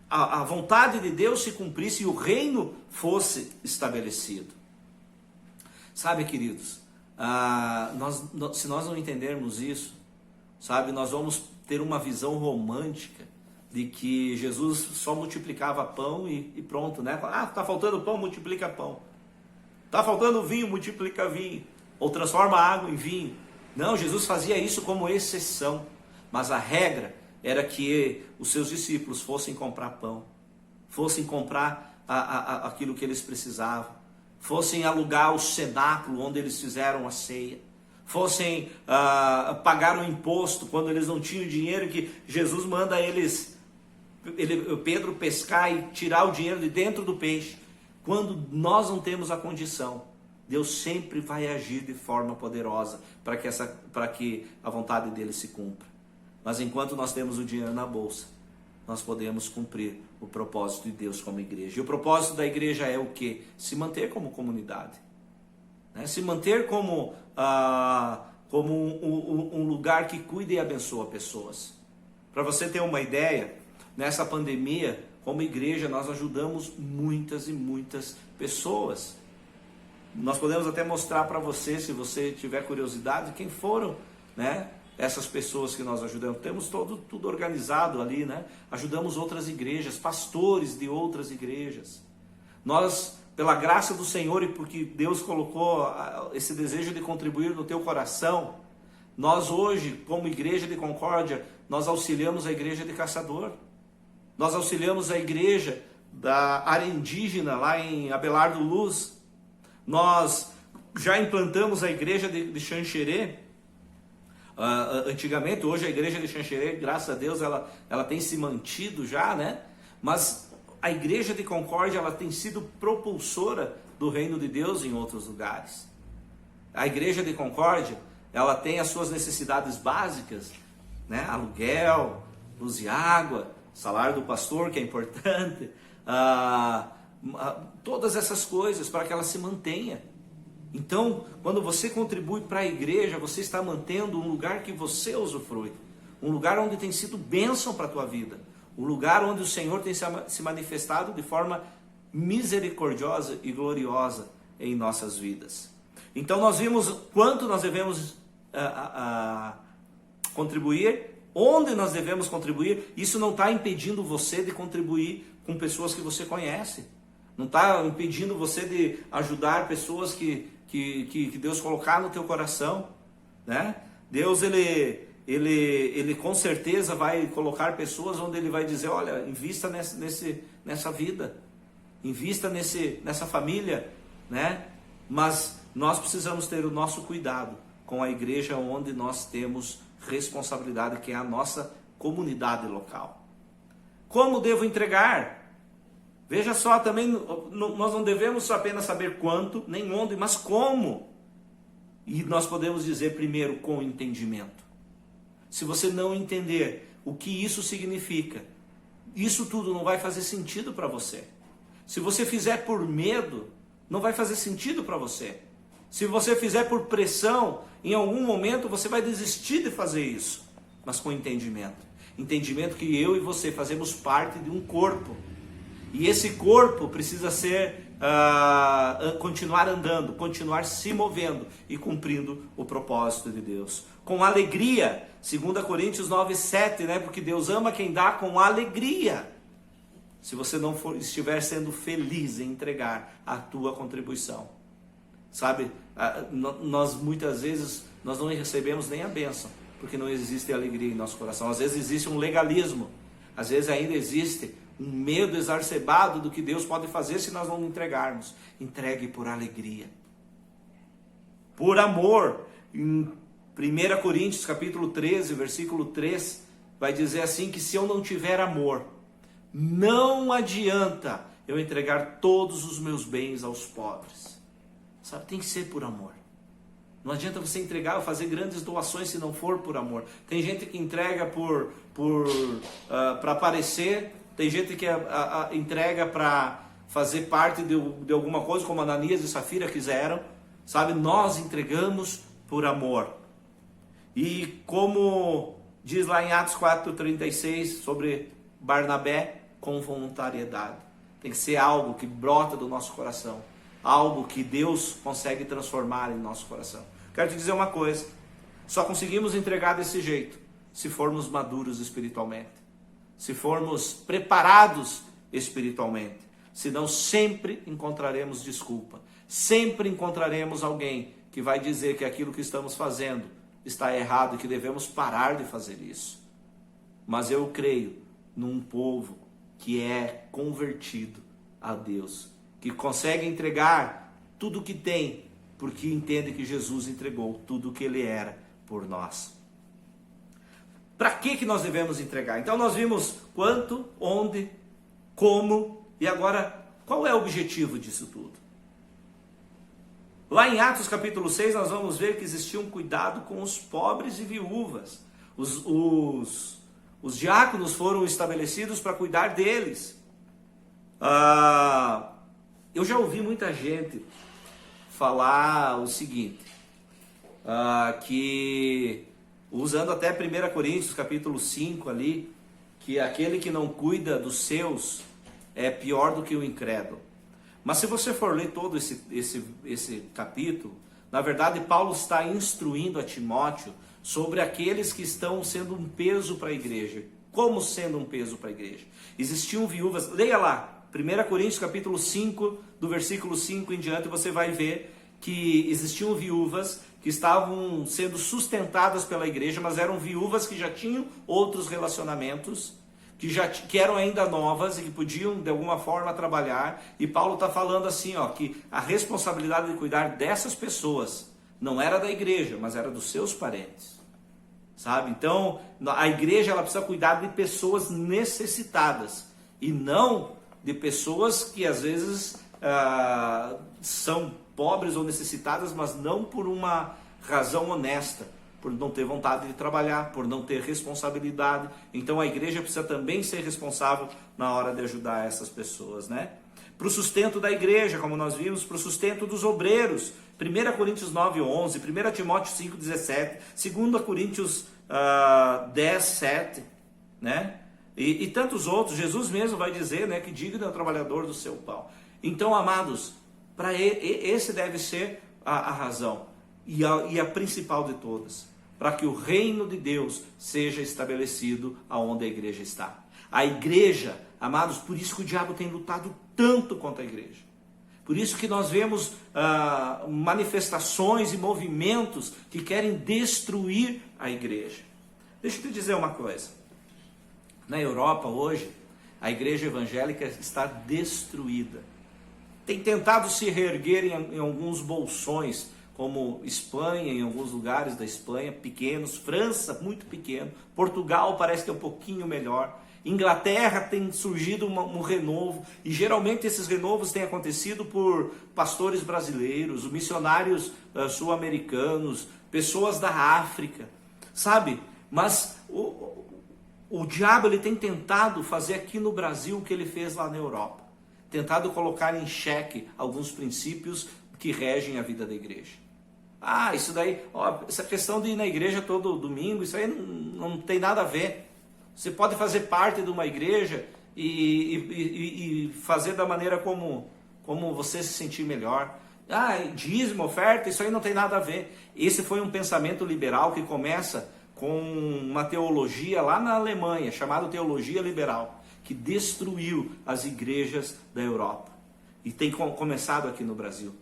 a vontade de Deus se cumprisse e o reino fosse estabelecido. Sabe, queridos, se nós não entendermos isso, sabe, nós vamos ter uma visão romântica de que Jesus só multiplicava pão e pronto, né? Tá faltando pão, multiplica pão. Tá faltando vinho, multiplica vinho. Ou transforma água em vinho. Não, Jesus fazia isso como exceção. Mas a regra era que os seus discípulos fossem comprar pão, fossem comprar aquilo que eles precisavam, fossem alugar o cenáculo onde eles fizeram a ceia, fossem pagar o imposto quando eles não tinham dinheiro, que Jesus manda Pedro pescar e tirar o dinheiro de dentro do peixe. Quando nós não temos a condição, Deus sempre vai agir de forma poderosa para que a vontade dele se cumpra. Mas enquanto nós temos o dinheiro na bolsa, nós podemos cumprir o propósito de Deus como igreja. E o propósito da igreja é o quê? Se manter como comunidade, né? Se manter como um lugar que cuida e abençoa pessoas. Para você ter uma ideia, nessa pandemia, como igreja, nós ajudamos muitas e muitas pessoas. Nós podemos até mostrar para você, se você tiver curiosidade, quem foram, né, essas pessoas que nós ajudamos. Temos tudo organizado ali, né? Ajudamos outras igrejas, pastores de outras igrejas. Nós, pela graça do Senhor e porque Deus colocou esse desejo de contribuir no teu coração, nós hoje, como igreja de Concórdia, nós auxiliamos a igreja de Caçador. Nós auxiliamos a igreja da área indígena lá em Abelardo Luz. Nós já implantamos a igreja de Xanxerê. Antigamente, hoje a igreja de Xanxerê, graças a Deus, ela tem se mantido já, né? Mas a Igreja de Concórdia, ela tem sido propulsora do reino de Deus em outros lugares. A Igreja de Concórdia, ela tem as suas necessidades básicas, né? Aluguel, luz e água, salário do pastor, que é importante, todas essas coisas para que ela se mantenha. Então, quando você contribui para a igreja, você está mantendo um lugar que você usufrui, um lugar onde tem sido bênção para a tua vida, um lugar onde o Senhor tem se manifestado de forma misericordiosa e gloriosa em nossas vidas. Então nós vimos quanto nós devemos contribuir, onde nós devemos contribuir. Isso não está impedindo você de contribuir com pessoas que você conhece, não está impedindo você de ajudar pessoas que Deus colocar no teu coração, né? Deus, ele com certeza vai colocar pessoas onde Ele vai dizer, olha, invista nessa vida, invista nessa família, né? Mas nós precisamos ter o nosso cuidado com a igreja onde nós temos responsabilidade, que é a nossa comunidade local. Como devo entregar? Veja só, também nós não devemos apenas saber quanto, nem onde, mas como. E nós podemos dizer primeiro com entendimento. Se você não entender o que isso significa, isso tudo não vai fazer sentido para você. Se você fizer por medo, não vai fazer sentido para você. Se você fizer por pressão, em algum momento você vai desistir de fazer isso. Mas com entendimento. Entendimento que eu e você fazemos parte de um corpo. E esse corpo precisa continuar andando, continuar se movendo e cumprindo o propósito de Deus. Com alegria, 2 Coríntios 9:7, né? Porque Deus ama quem dá com alegria. Se você não estiver sendo feliz em entregar a tua contribuição. Sabe, nós muitas vezes nós não recebemos nem a bênção, porque não existe alegria em nosso coração. Às vezes existe um legalismo, às vezes ainda existe um medo exacerbado do que Deus pode fazer se nós não entregarmos. Entregue por alegria, por amor. Em 1 Coríntios capítulo 13, versículo 3, vai dizer assim, que se eu não tiver amor, não adianta eu entregar todos os meus bens aos pobres. Sabe, tem que ser por amor. Não adianta você entregar ou fazer grandes doações se não for por amor. Tem gente que entrega para aparecer, tem gente que entrega para fazer parte de alguma coisa, como Ananias e Safira quiseram. Sabe, nós entregamos por amor. E como diz lá em Atos 4:36 sobre Barnabé, com voluntariedade. Tem que ser algo que brota do nosso coração, algo que Deus consegue transformar em nosso coração. Quero te dizer uma coisa, só conseguimos entregar desse jeito se formos maduros espiritualmente, se formos preparados espiritualmente. Senão sempre encontraremos desculpa, sempre encontraremos alguém que vai dizer que aquilo que estamos fazendo está errado e que devemos parar de fazer isso. Mas eu creio num povo que é convertido a Deus, que consegue entregar tudo o que tem, porque entende que Jesus entregou tudo o que Ele era por nós. Para que nós devemos entregar? Então nós vimos quanto, onde, como, e agora qual é o objetivo disso tudo? Lá em Atos capítulo 6 nós vamos ver que existia um cuidado com os pobres e viúvas. Os diáconos foram estabelecidos para cuidar deles. Eu já ouvi muita gente falar o seguinte, que usando até 1 Coríntios capítulo 5 ali, que aquele que não cuida dos seus é pior do que o incrédulo. Mas se você for ler todo esse capítulo, na verdade Paulo está instruindo a Timóteo sobre aqueles que estão sendo um peso para a igreja. Como sendo um peso para a igreja? Existiam viúvas, leia lá, 1 Coríntios capítulo 5, do versículo 5 em diante, você vai ver que existiam viúvas que estavam sendo sustentadas pela igreja, mas eram viúvas que já tinham outros relacionamentos, que eram ainda novas e que podiam de alguma forma trabalhar. E Paulo está falando assim, que a responsabilidade de cuidar dessas pessoas não era da igreja, mas era dos seus parentes. Sabe? Então, a igreja ela precisa cuidar de pessoas necessitadas e não de pessoas que às vezes são pobres ou necessitadas, mas não por uma razão honesta, por não ter vontade de trabalhar, por não ter responsabilidade. Então a igreja precisa também ser responsável na hora de ajudar essas pessoas, né? Para o sustento da igreja, como nós vimos, para o sustento dos obreiros. 1 Coríntios 9:11, 1 Timóteo 5:17, 2 Coríntios 10:7, né? E tantos outros. Jesus mesmo vai dizer, né, que digno é o trabalhador do seu pão. Então, amados, para esse deve ser a razão e a principal de todas, para que o reino de Deus seja estabelecido aonde a igreja está. A igreja, amados, por isso que o diabo tem lutado tanto contra a igreja. Por isso que nós vemos manifestações e movimentos que querem destruir a igreja. Deixa eu te dizer uma coisa. Na Europa hoje, a igreja evangélica está destruída. Tem tentado se reerguer em alguns bolsões, como Espanha, em alguns lugares da Espanha, pequenos. França, muito pequeno. Portugal parece que é um pouquinho melhor. Inglaterra tem surgido um renovo, e geralmente esses renovos têm acontecido por pastores brasileiros, missionários sul-americanos, pessoas da África, sabe? Mas o diabo ele tem tentado fazer aqui no Brasil o que ele fez lá na Europa, tentado colocar em xeque alguns princípios que regem a vida da igreja. Isso daí, essa questão de ir na igreja todo domingo, isso aí não tem nada a ver. Você pode fazer parte de uma igreja e fazer da maneira como você se sentir melhor. Dízimo, oferta, isso aí não tem nada a ver. Esse foi um pensamento liberal que começa com uma teologia lá na Alemanha, chamada teologia liberal, que destruiu as igrejas da Europa. E tem começado aqui no Brasil.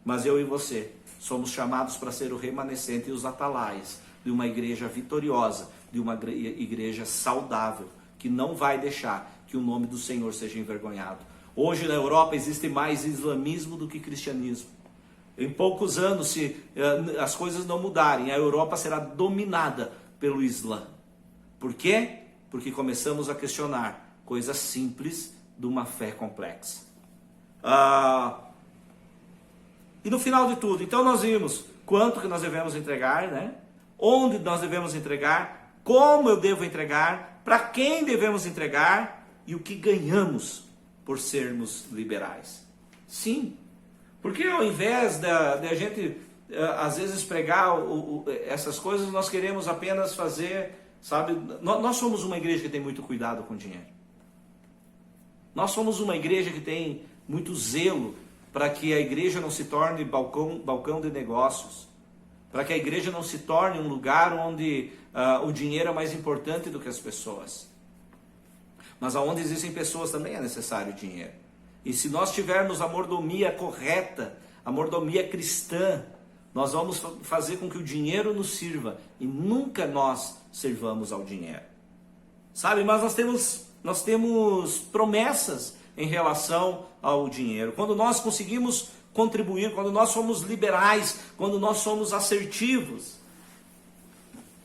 Mas eu e você somos chamados para ser o remanescente e os atalaias de uma igreja vitoriosa, de uma igreja saudável, que não vai deixar que o nome do Senhor seja envergonhado. Hoje na Europa existe mais islamismo do que cristianismo. Em poucos anos, se as coisas não mudarem, a Europa será dominada pelo Islã. Por quê? Porque começamos a questionar coisas simples de uma fé complexa. E no final de tudo, então nós vimos quanto que nós devemos entregar, né? Onde nós devemos entregar, como eu devo entregar, para quem devemos entregar e o que ganhamos por sermos liberais. Sim, porque ao invés de a gente às vezes pregar essas coisas, nós queremos apenas fazer, sabe? Nós somos uma igreja que tem muito cuidado com o dinheiro. Nós somos uma igreja que tem muito zelo para que a igreja não se torne balcão de negócios, para que a igreja não se torne um lugar onde o dinheiro é mais importante do que as pessoas. Mas aonde existem pessoas também é necessário dinheiro. E se nós tivermos a mordomia correta, a mordomia cristã, nós vamos fazer com que o dinheiro nos sirva e nunca nós servamos ao dinheiro. Sabe, mas nós temos promessas em relação ao dinheiro. Quando nós conseguimos contribuir, quando nós somos liberais, quando nós somos assertivos.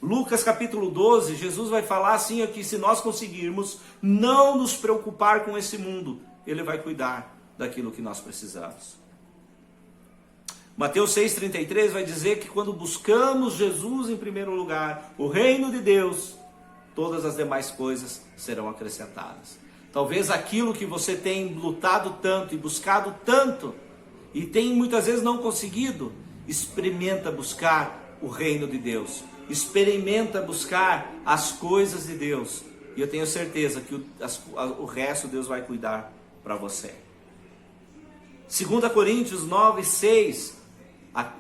Lucas capítulo 12, Jesus vai falar assim aqui: se nós conseguirmos não nos preocupar com esse mundo, Ele vai cuidar daquilo que nós precisamos. Mateus 6,33 vai dizer que quando buscamos Jesus em primeiro lugar, o reino de Deus, todas as demais coisas serão acrescentadas. Talvez aquilo que você tem lutado tanto e buscado tanto, e tem muitas vezes não conseguido, experimenta buscar o reino de Deus. Experimenta buscar as coisas de Deus. E eu tenho certeza que o resto Deus vai cuidar para você. 2 Coríntios 9:6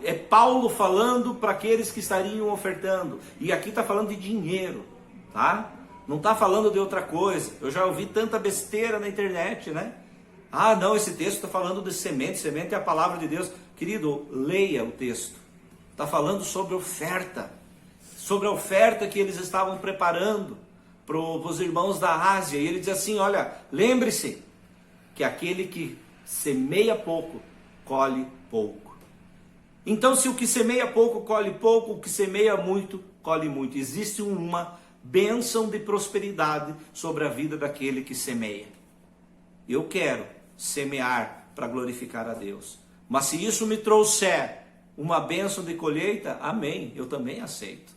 é Paulo falando para aqueles que estariam ofertando. E aqui está falando de dinheiro, tá? Não está falando de outra coisa. Eu já ouvi tanta besteira na internet, né? Não, esse texto está falando de semente. Semente é a palavra de Deus. Querido, leia o texto. Está falando sobre oferta. Sobre a oferta que eles estavam preparando para os irmãos da Ásia. E ele diz assim: olha, lembre-se que aquele que semeia pouco, colhe pouco. Então, se o que semeia pouco, colhe pouco, o que semeia muito, colhe muito. Existe uma bênção de prosperidade sobre a vida daquele que semeia. Eu quero semear para glorificar a Deus. Mas se isso me trouxer uma bênção de colheita, amém, eu também aceito.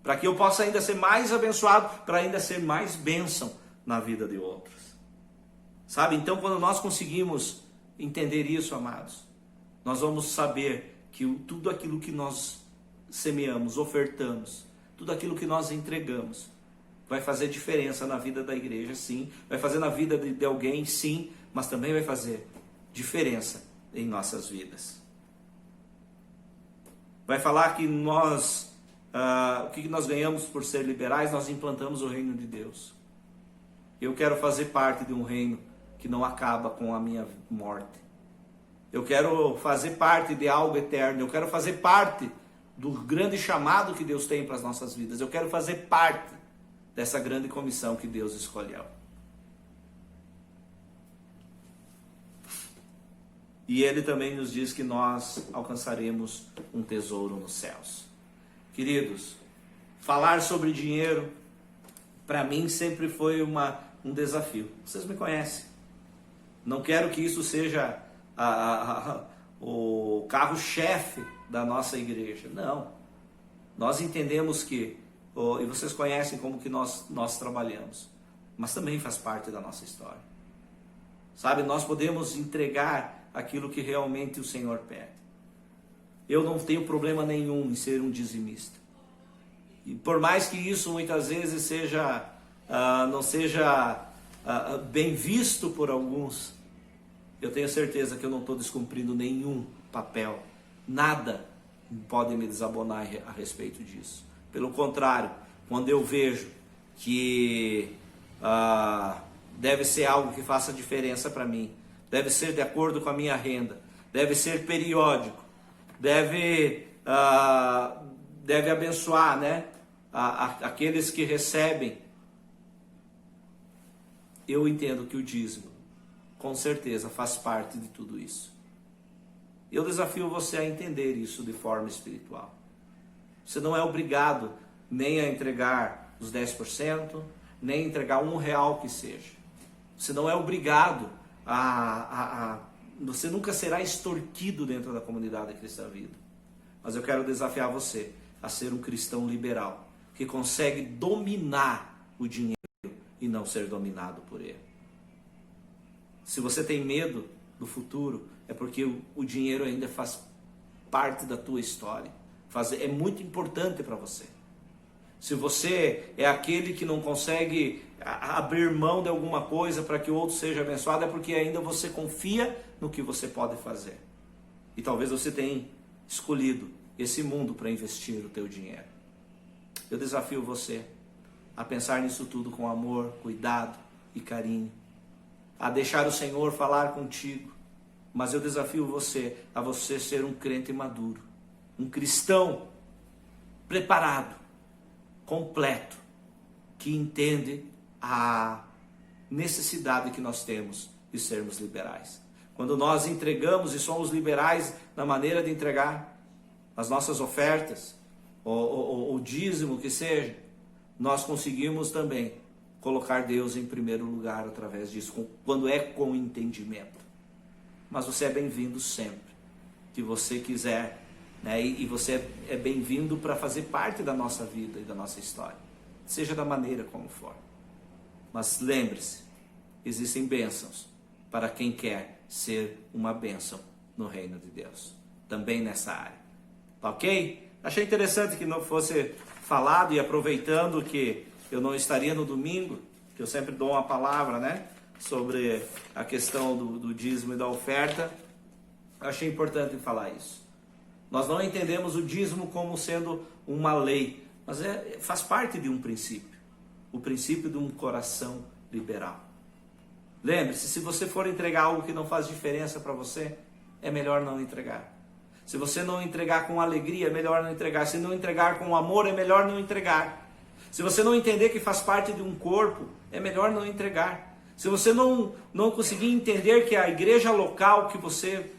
Para que eu possa ainda ser mais abençoado, para ainda ser mais bênção na vida de outros. Sabe? Então, quando nós conseguimos entender isso, amados, nós vamos saber que tudo aquilo que nós semeamos, ofertamos, tudo aquilo que nós entregamos, vai fazer diferença na vida da igreja, sim. Vai fazer na vida de alguém, sim. Mas também vai fazer diferença em nossas vidas. Vai falar que nós, o que nós ganhamos por ser liberais? Nós implantamos o reino de Deus. Eu quero fazer parte de um reino que não acaba com a minha morte. Eu quero fazer parte de algo eterno. Eu quero fazer parte do grande chamado que Deus tem para as nossas vidas. Eu quero fazer parte dessa grande comissão que Deus escolheu. E Ele também nos diz que nós alcançaremos um tesouro nos céus. Queridos, falar sobre dinheiro, para mim sempre foi um desafio. Vocês me conhecem. Não quero que isso seja o carro-chefe da nossa igreja. Não. Nós entendemos que, e vocês conhecem como que nós trabalhamos, mas também faz parte da nossa história. Sabe, nós podemos entregar aquilo que realmente o Senhor pede. Eu não tenho problema nenhum em ser um dizimista. E por mais que isso muitas vezes não seja bem visto por alguns, eu tenho certeza que eu não estou descumprindo nenhum papel. Nada pode me desabonar a respeito disso. Pelo contrário, quando eu vejo que deve ser algo que faça diferença para mim, deve ser de acordo com a minha renda, deve ser periódico, deve abençoar, né, aqueles que recebem, eu entendo que o dízimo, com certeza, faz parte de tudo isso. Eu desafio você a entender isso de forma espiritual. Você não é obrigado nem a entregar os 10%, nem a entregar R$1 que seja. Você não é obrigado você nunca será extorquido dentro da comunidade Cristã Vida. Mas eu quero desafiar você a ser um cristão liberal, que consegue dominar o dinheiro e não ser dominado por ele. Se você tem medo do futuro, é porque o dinheiro ainda faz parte da tua história. É muito importante para você. Se você é aquele que não consegue abrir mão de alguma coisa para que o outro seja abençoado, é porque ainda você confia no que você pode fazer. E talvez você tenha escolhido esse mundo para investir o teu dinheiro. Eu desafio você a pensar nisso tudo com amor, cuidado e carinho. A deixar o Senhor falar contigo. Mas eu desafio você a você ser um crente maduro. Um cristão preparado, completo, que entende a necessidade que nós temos de sermos liberais. Quando nós entregamos e somos liberais na maneira de entregar as nossas ofertas, o dízimo que seja, nós conseguimos também colocar Deus em primeiro lugar através disso, quando é com entendimento. Mas você é bem-vindo sempre que você quiser, né? E você é bem-vindo para fazer parte da nossa vida e da nossa história, seja da maneira como for. Mas lembre-se, existem bênçãos para quem quer ser uma bênção no reino de Deus, também nessa área. Tá ok? Achei interessante que não fosse falado, e aproveitando que eu não estaria no domingo, que eu sempre dou uma palavra, né, sobre a questão do dízimo e da oferta, achei importante falar isso. Nós não entendemos o dízimo como sendo uma lei, mas faz parte de um princípio. O princípio de um coração liberal. Lembre-se, se você for entregar algo que não faz diferença para você, é melhor não entregar. Se você não entregar com alegria, é melhor não entregar. Se não entregar com amor, é melhor não entregar. Se você não entender que faz parte de um corpo, é melhor não entregar. Se você não conseguir entender que a igreja local que você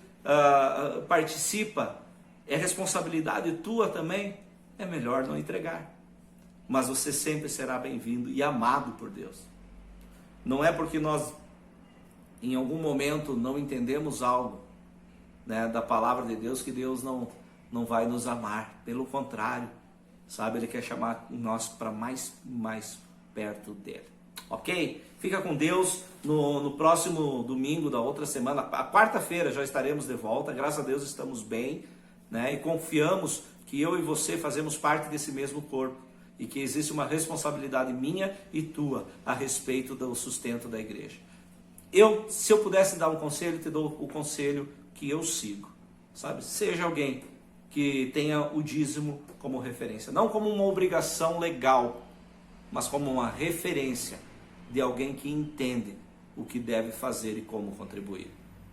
participa é responsabilidade tua também, é melhor não entregar. Mas você sempre será bem-vindo e amado por Deus. Não é porque nós em algum momento não entendemos algo, né, da palavra de Deus, que Deus não vai nos amar. Pelo contrário, sabe, Ele quer chamar nós para mais perto dele. Ok? Fica com Deus. No próximo domingo da outra semana, a quarta-feira, já estaremos de volta. Graças a Deus estamos bem, né? E confiamos que eu e você fazemos parte desse mesmo corpo e que existe uma responsabilidade minha e tua a respeito do sustento da igreja. Se eu pudesse dar um conselho, te dou o conselho que eu sigo, sabe? Seja alguém que tenha o dízimo como referência, não como uma obrigação legal, mas como uma referência de alguém que entende o que deve fazer e como contribuir.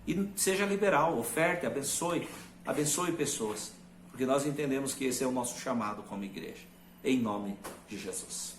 E seja liberal, oferte, abençoe pessoas, porque nós entendemos que esse é o nosso chamado como igreja. Em nome de Jesus.